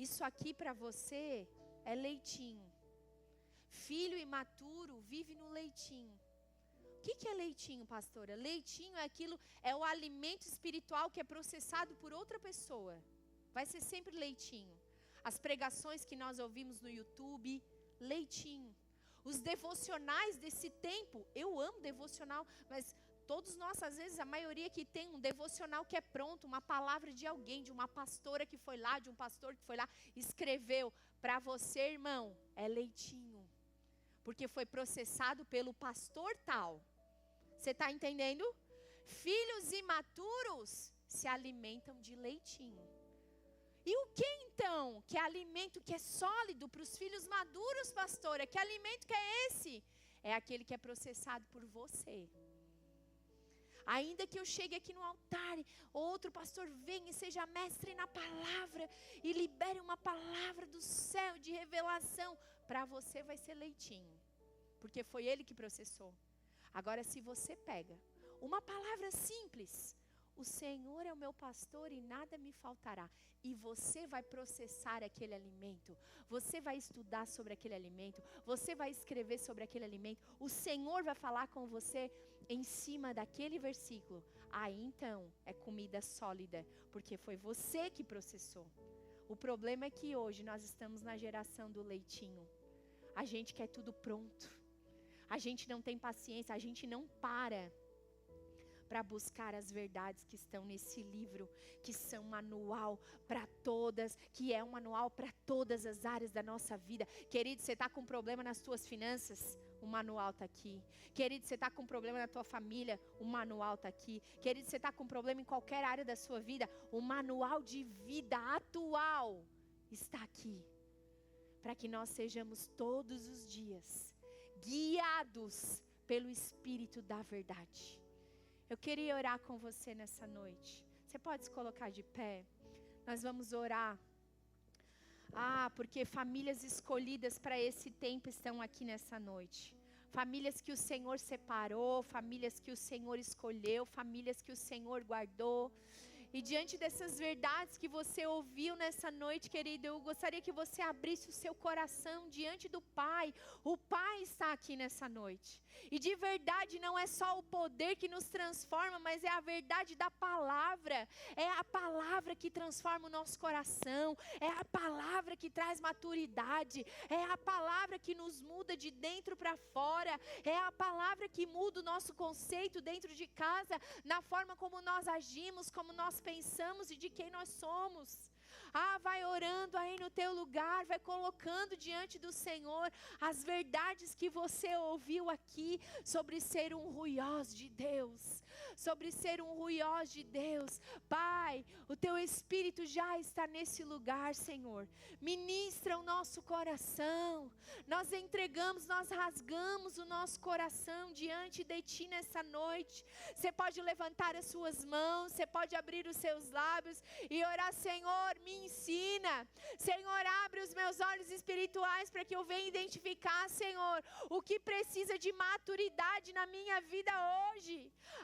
Isso aqui para você é leitinho. Filho imaturo vive no leitinho. O que é leitinho, pastora? Leitinho é o alimento espiritual que é processado por outra pessoa. Vai ser sempre leitinho. As pregações que nós ouvimos no YouTube, leitinho. Os devocionais desse tempo, eu amo devocional, mas todos nós, às vezes, a maioria que tem um devocional que é pronto, uma palavra de alguém, de uma pastora que foi lá, de um pastor que foi lá, escreveu. Para você, irmão, é leitinho. Porque foi processado pelo pastor tal. Você está entendendo? Filhos imaturos se alimentam de leitinho. E o que então? Que alimento que é sólido para os filhos maduros, pastora? Que alimento que é esse? É aquele que é processado por você. Ainda que eu chegue aqui no altar, outro pastor venha e seja mestre na palavra e libere uma palavra do céu de revelação, para você vai ser leitinho, porque foi ele que processou. Agora, se você pega uma palavra simples, o Senhor é o meu pastor e nada me faltará, e você vai processar aquele alimento, você vai estudar sobre aquele alimento, você vai escrever sobre aquele alimento, o Senhor vai falar com você em cima daquele versículo. Aí então é comida sólida, porque foi você que processou. O problema é que hoje nós estamos na geração do leitinho. A gente quer tudo pronto, a gente não tem paciência, a gente não para buscar as verdades que estão nesse livro, que são manual para todas, que é um manual para todas as áreas da nossa vida. Querido, você está com problema nas suas finanças? O manual está aqui. Querido, você está com problema na tua família? O manual está aqui. Querido, você está com problema em qualquer área da sua vida? O manual de vida atual está aqui. Para que nós sejamos todos os dias guiados pelo Espírito da verdade. Eu queria orar com você nessa noite. Você pode se colocar de pé? Nós vamos orar. Porque famílias escolhidas para esse tempo estão aqui nessa noite. Famílias que o Senhor separou, famílias que o Senhor escolheu, famílias que o Senhor guardou. E diante dessas verdades que você ouviu nessa noite, querido, eu gostaria que você abrisse o seu coração diante do Pai. O Pai está aqui nessa noite. E de verdade não é só o poder que nos transforma, mas é a verdade da palavra. É a palavra que transforma o nosso coração. É a palavra que traz maturidade. É a palavra que nos muda de dentro para fora. É a palavra que muda o nosso conceito dentro de casa, na forma como nós agimos, como nós pensamos e de quem nós somos. Vai orando aí no teu lugar, vai colocando diante do Senhor as verdades que você ouviu aqui sobre ser um ruiós de Deus, sobre ser um ruiós de Deus. Pai, o teu Espírito já está nesse lugar, Senhor. Ministra o nosso coração. Nós entregamos, nós rasgamos o nosso coração diante de Ti nessa noite. Você pode levantar as suas mãos, você pode abrir os seus lábios e orar: Senhor, me ensina. Senhor, abre os meus olhos espirituais para que eu venha identificar, Senhor, o que precisa de maturidade na minha vida hoje.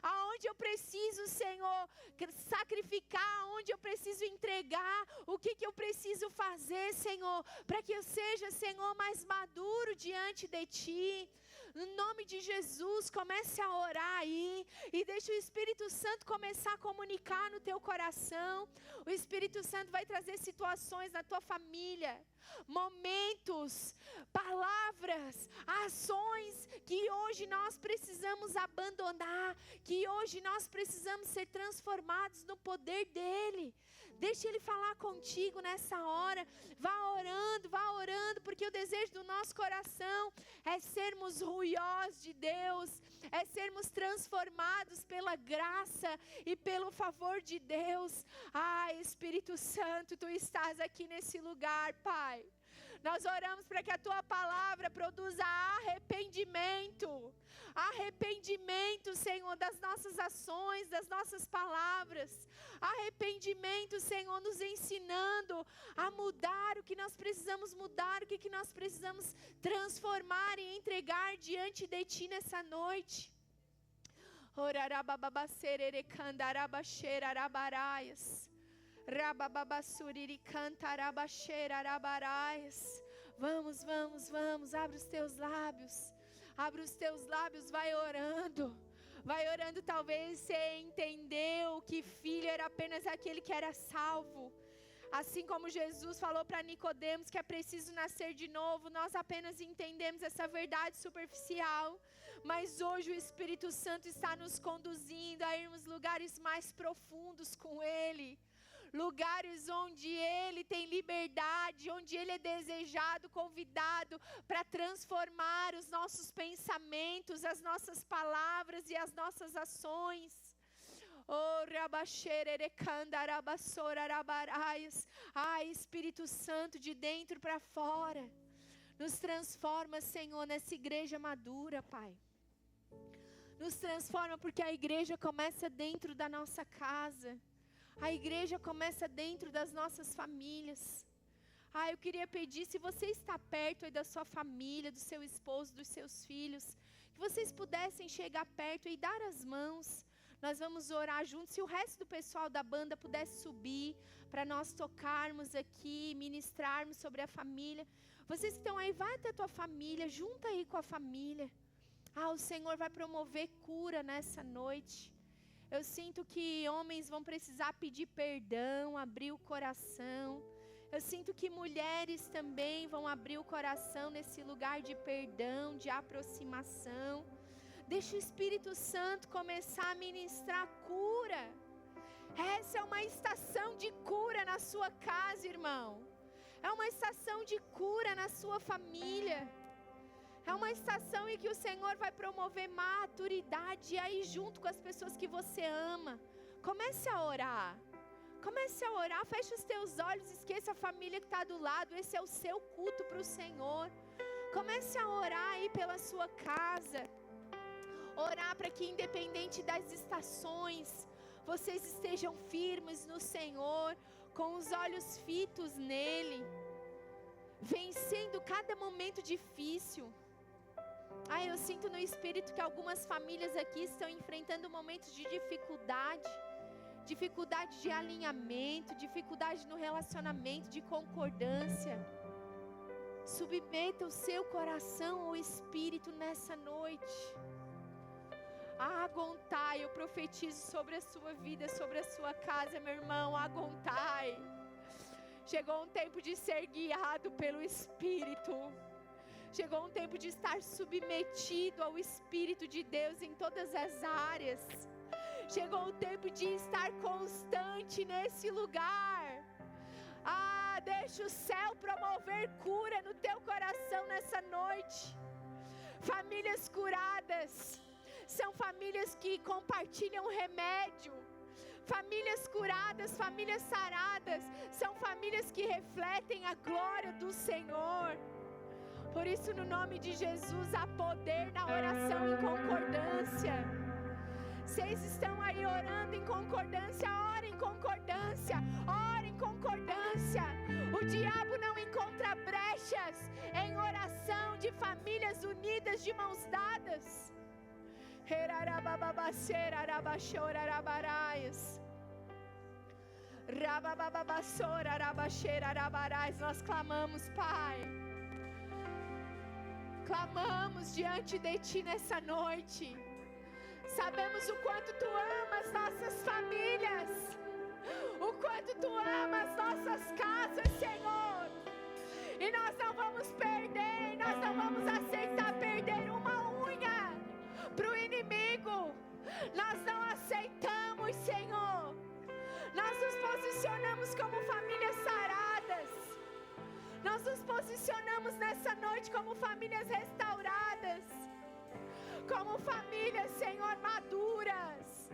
Aonde eu preciso, Senhor, sacrificar, aonde eu preciso entregar, o que eu preciso fazer, Senhor, para que eu seja, Senhor, mais maduro diante de Ti. No nome de Jesus, comece a orar aí e deixa o Espírito Santo começar a comunicar no teu coração. O Espírito Santo vai trazer situações na tua família, momentos, palavras, ações que hoje nós precisamos abandonar, que hoje nós precisamos ser transformados no poder dEle. Deixa Ele falar contigo nessa hora. Vá orando, porque o desejo do nosso coração é sermos ruiós de Deus, é sermos transformados pela graça e pelo favor de Deus. Espírito Santo, Tu estás aqui nesse lugar, Pai. Nós oramos para que a Tua palavra produza arrependimento. Arrependimento, Senhor, das nossas ações, das nossas palavras. Arrependimento, Senhor, nos ensinando a mudar o que nós precisamos mudar, o que nós precisamos transformar e entregar diante de Ti nessa noite. Orarababassererecandarabasherarabaraias. Vamos, abre os teus lábios, vai orando, talvez você entendeu que filho era apenas aquele que era salvo, assim como Jesus falou para Nicodemos que é preciso nascer de novo. Nós apenas entendemos essa verdade superficial, mas hoje o Espírito Santo está nos conduzindo a irmos lugares mais profundos com Ele. Lugares onde Ele tem liberdade, onde Ele é desejado, convidado para transformar os nossos pensamentos, as nossas palavras e as nossas ações. Espírito Santo, de dentro para fora, nos transforma, Senhor, nessa igreja madura, Pai. Nos transforma, porque a igreja começa dentro da nossa casa. A igreja começa dentro das nossas famílias. Eu queria pedir, se você está perto aí da sua família, do seu esposo, dos seus filhos, que vocês pudessem chegar perto e dar as mãos. Nós vamos orar juntos. Se o resto do pessoal da banda pudesse subir para nós tocarmos aqui, ministrarmos sobre a família. Vocês que estão aí, vai até a tua família, junta aí com a família. O Senhor vai promover cura nessa noite. Eu sinto que homens vão precisar pedir perdão, abrir o coração. Eu sinto que mulheres também vão abrir o coração nesse lugar de perdão, de aproximação. Deixa o Espírito Santo começar a ministrar cura. Essa é uma estação de cura na sua casa, irmão. É uma estação de cura na sua família. É uma estação em que o Senhor vai promover maturidade aí junto com as pessoas que você ama. Comece a orar. Feche os teus olhos, esqueça a família que está do lado. Esse é o seu culto para o Senhor. Comece a orar aí pela sua casa. Orar para que, independente das estações, vocês estejam firmes no Senhor, com os olhos fitos nele, vencendo cada momento difícil. Eu sinto no Espírito que algumas famílias aqui estão enfrentando momentos de dificuldade de alinhamento, dificuldade no relacionamento, de concordância. Submeta o seu coração ao Espírito nessa noite. Agontai, eu profetizo sobre a sua vida, sobre a sua casa, meu irmão, agontai. Chegou um tempo de ser guiado pelo Espírito. Chegou um tempo de estar submetido ao Espírito de Deus em todas as áreas. Chegou o tempo de estar constante nesse lugar. Deixa o céu promover cura no teu coração nessa noite. Famílias curadas são famílias que compartilham remédio. Famílias curadas, famílias saradas, são famílias que refletem a glória do Senhor. Por isso, no nome de Jesus, há poder na oração em concordância. Vocês estão aí orando em concordância, ora em concordância, ora em concordância. O diabo não encontra brechas em oração de famílias unidas de mãos dadas. Nós clamamos, Pai. Clamamos diante de Ti nessa noite. Sabemos o quanto Tu amas nossas famílias, o quanto Tu amas nossas casas, Senhor. E nós não vamos perder, nós não vamos aceitar perder uma unha para o inimigo. Nós não aceitamos, Senhor. Nós nos posicionamos como famílias saradas. Nós nos posicionamos nessa noite como famílias restauradas, como famílias, Senhor, maduras.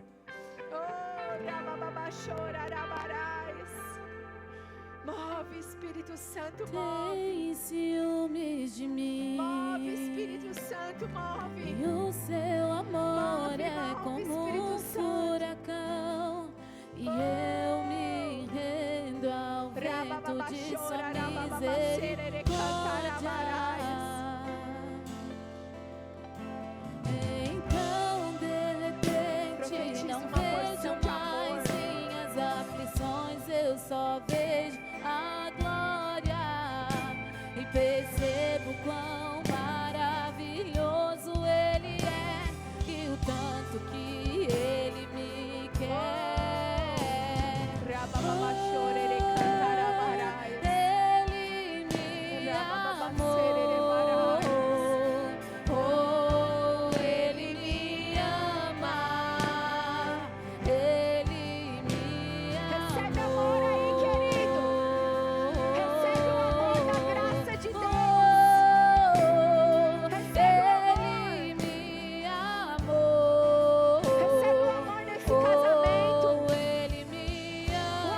Move, Espírito Santo, move. Tem ciúmes de mim. Move, Espírito Santo, move. E o seu amor Move, é move, como Espírito um furacão. E eu me rendo ao vento de sua misericórdia. Então, de repente, não vejo mais minhas aflições, eu só vejo a glória e percebo quão maravilhoso Ele é e o tanto que Ele me quer. Ele me amou. Ele me ama. Ele me Recebe amor aí, querido. Recebe o amor da graça de Deus. Recebe o amor. Ele me amou. Recebe o amor desse casamento. Ele me O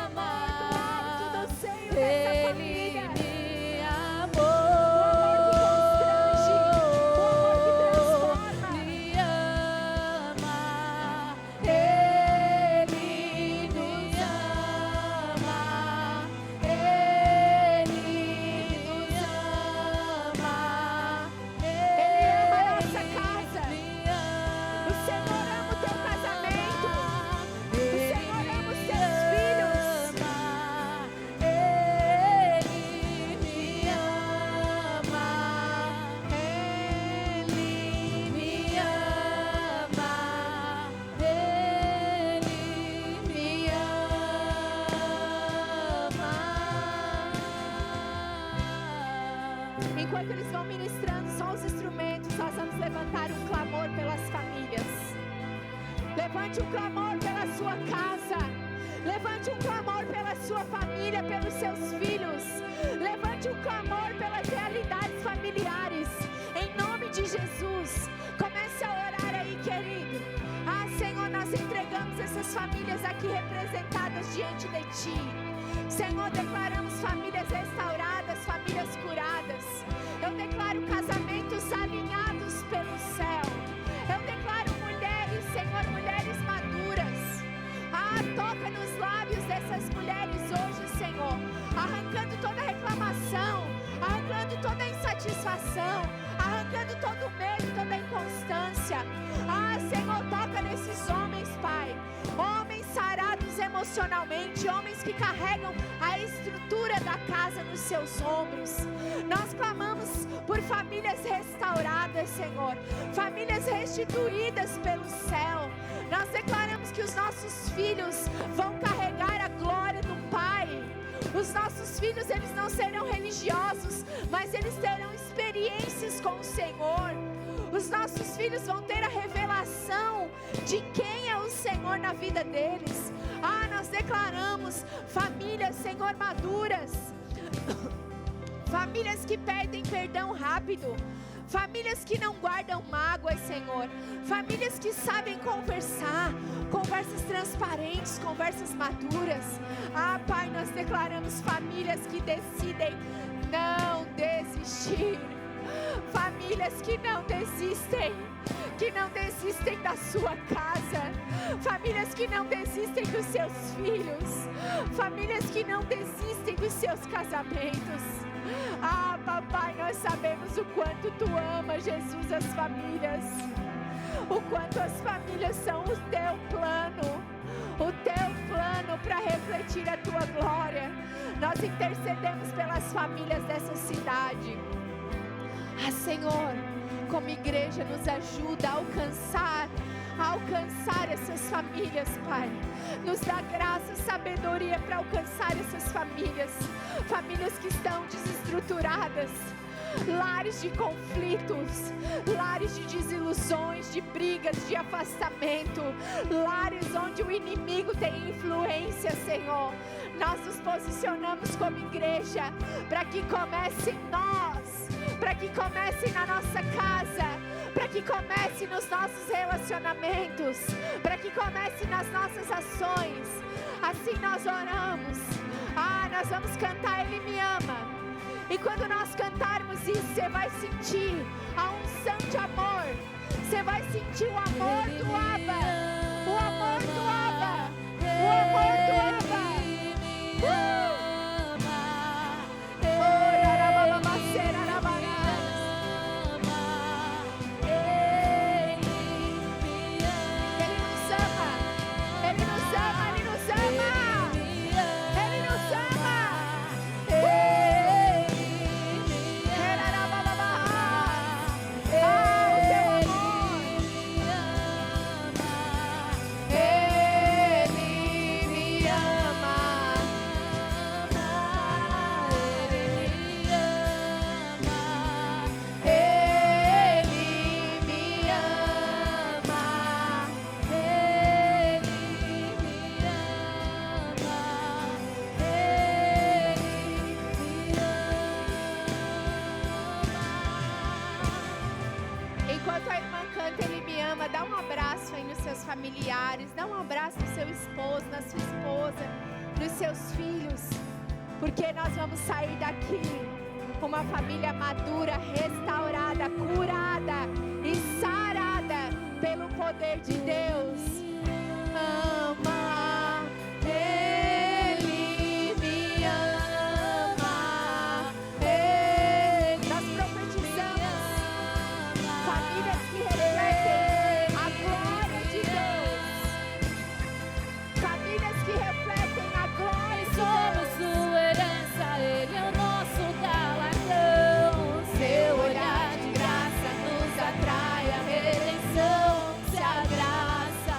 amor do ama. alto do seio dessa Ele família. me O amor que constrange. O amor que transforma. me ama. Ele me ama. Ele me ama. Ele ama a nossa casa. me ama. O Senhor ama o teu casamento. O Senhor ama os teus filhos. Ele me ama. Ele me ama. Ele me ama. Enquanto eles vão ministrando só os instrumentos, nós vamos levantar um clamor pelas famílias. Levante um clamor pela sua casa. Levante um clamor pela sua família, pelos seus filhos. Levante um clamor pelas realidades familiares. Em nome de Jesus. Comece a orar aí, querido. Senhor, nós entregamos essas famílias aqui representadas diante de Ti. Senhor, declaramos famílias restauradas, famílias curadas. Eu declaro casamentos alinhados pelo céu. Eu declaro frustração, arrancando todo o medo, toda a inconstância. Ah, Senhor, toca nesses homens, Pai. Homens sarados emocionalmente, homens que carregam a estrutura da casa nos seus ombros. Nós clamamos por famílias restauradas, Senhor, famílias restituídas pelo céu. Nós declaramos que os nossos filhos vão carregar a glória do Pai. Os nossos filhos, eles não serão religiosos, mas eles terão experiências com o Senhor. Os nossos filhos vão ter a revelação de quem é o Senhor na vida deles. Ah, nós declaramos famílias, Senhor, maduras. Famílias que pedem perdão rápido. Famílias que não guardam mágoas, Senhor. Famílias que sabem conversar. Conversas transparentes, conversas maduras. Ah, Pai, nós declaramos famílias que decidem não desistir. Famílias que não desistem da sua casa. Famílias que não desistem dos seus filhos. Famílias que não desistem dos seus casamentos. Ah, papai, nós sabemos o quanto tu ama, Jesus, as famílias. O quanto as famílias são o teu plano. O teu plano para refletir a tua glória. Nós intercedemos pelas famílias dessa cidade. Ah, Senhor, como igreja, nos ajuda a alcançar essas famílias, Pai. Nos dá graça e sabedoria para alcançar essas famílias. Famílias que estão desestruturadas. Lares de conflitos, lares de desilusões, de brigas, de afastamento, lares onde o inimigo tem influência, Senhor. Nós nos posicionamos como igreja para que comece em nós, para que comece na nossa casa, para que comece nos nossos relacionamentos, para que comece nas nossas ações. Assim nós oramos. Ah, nós vamos cantar Ele Me Ama. E quando nós cantarmos isso, você vai sentir a unção de amor. Você vai sentir o amor do Abba. O amor do Abba. O amor do Abba. Ele nos ama. Ele nos ama. Ele nos ama. Ele nos ama. Enquanto a irmã canta Ele Me Ama, dá um abraço aí nos seus familiares, dá um abraço no seu esposo, na sua esposa, nos seus filhos, porque nós vamos sair daqui uma família madura, restaurada, curada e sarada pelo poder de Deus. Ama, Ele me ama, nós profetizamos famílias que refletem a glória de Deus, famílias que refletem a glória de Deus. Somos sua herança, Ele é o nosso galardão. Seu olhar de graça nos atrai, a redenção se abraça.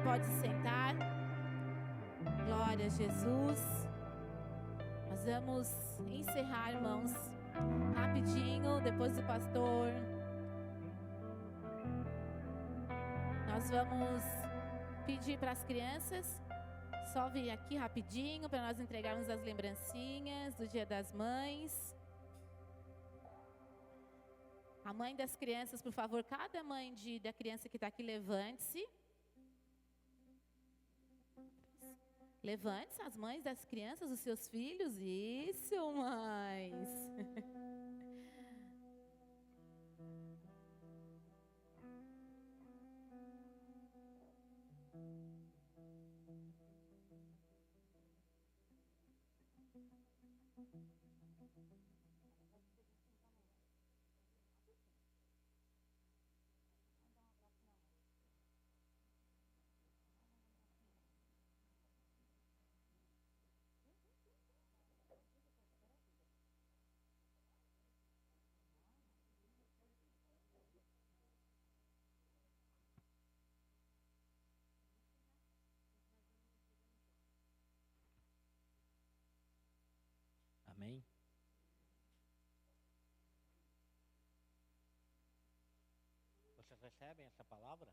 pode sentar. Glória a Jesus. Nós vamos encerrar, irmãos, rapidinho, depois do pastor. Nós vamos pedir para as crianças só vir aqui rapidinho para nós entregarmos as lembrancinhas do Dia das Mães. A mãe das crianças, por favor, cada mãe da criança que está aqui, levante-se. Levante-se as mães das crianças, os seus filhos. Isso, mães. Amém? Vocês recebem essa palavra?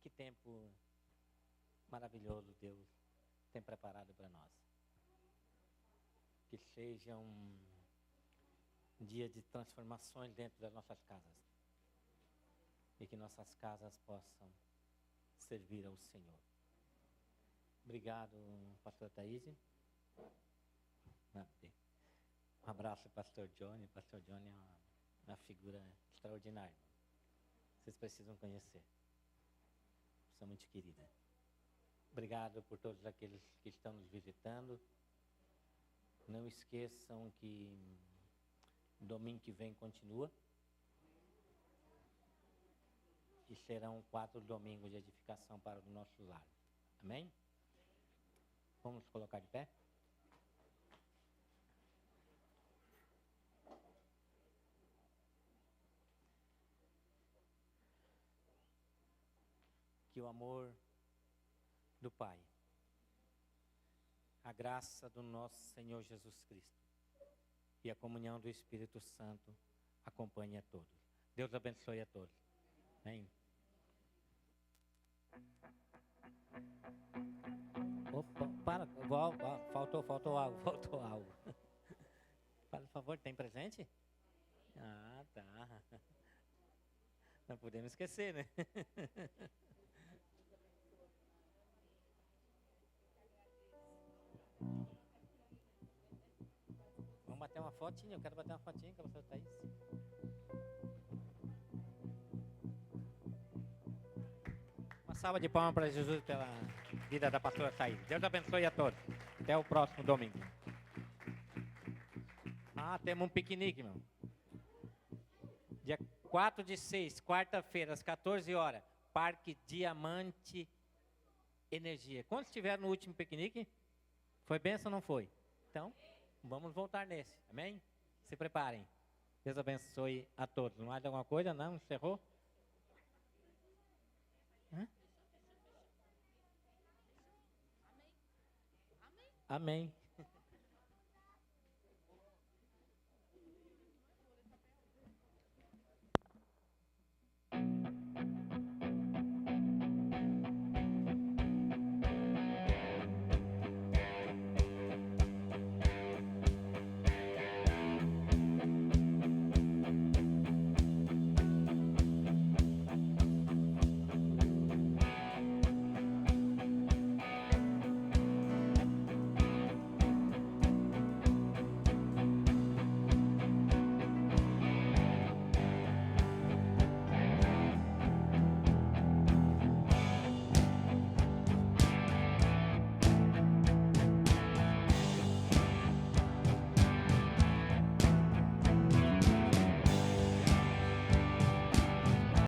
Que tempo maravilhoso Deus tem preparado para nós. Que seja um dia de transformações dentro das nossas casas. E que nossas casas possam servir ao Senhor. Obrigado, pastor Thaís. Um abraço, pastor Johnny. Pastor Johnny é uma figura extraordinária. Vocês precisam conhecer. Pessoa muito querida. Obrigado por todos aqueles que estão nos visitando. Não esqueçam que domingo que vem continua. E serão 4 domingos de edificação para o nosso lar. Amém? Vamos nos colocar de pé? Que o amor do Pai, a graça do nosso Senhor Jesus Cristo e a comunhão do Espírito Santo acompanhe a todos. Deus abençoe a todos. Amém? Opa, para, faltou algo. Por favor, tem presente? Ah, tá. Não podemos esquecer, né? Vamos bater uma fotinha, eu quero bater uma fotinha com a pastora Thaís. Uma salva de palmas para Jesus pela vida da pastora Thaís. Deus abençoe a todos. Até o próximo domingo. Ah, temos um piquenique, meu. Dia 4/6, quarta-feira, às 14 horas. Parque Diamante Energia. Quantos estiveram no último piquenique? Foi bênção ou não foi? Então, vamos voltar nesse. Amém? Se preparem. Deus abençoe a todos. Não há alguma coisa? Não? Encerrou? Hã? Amém.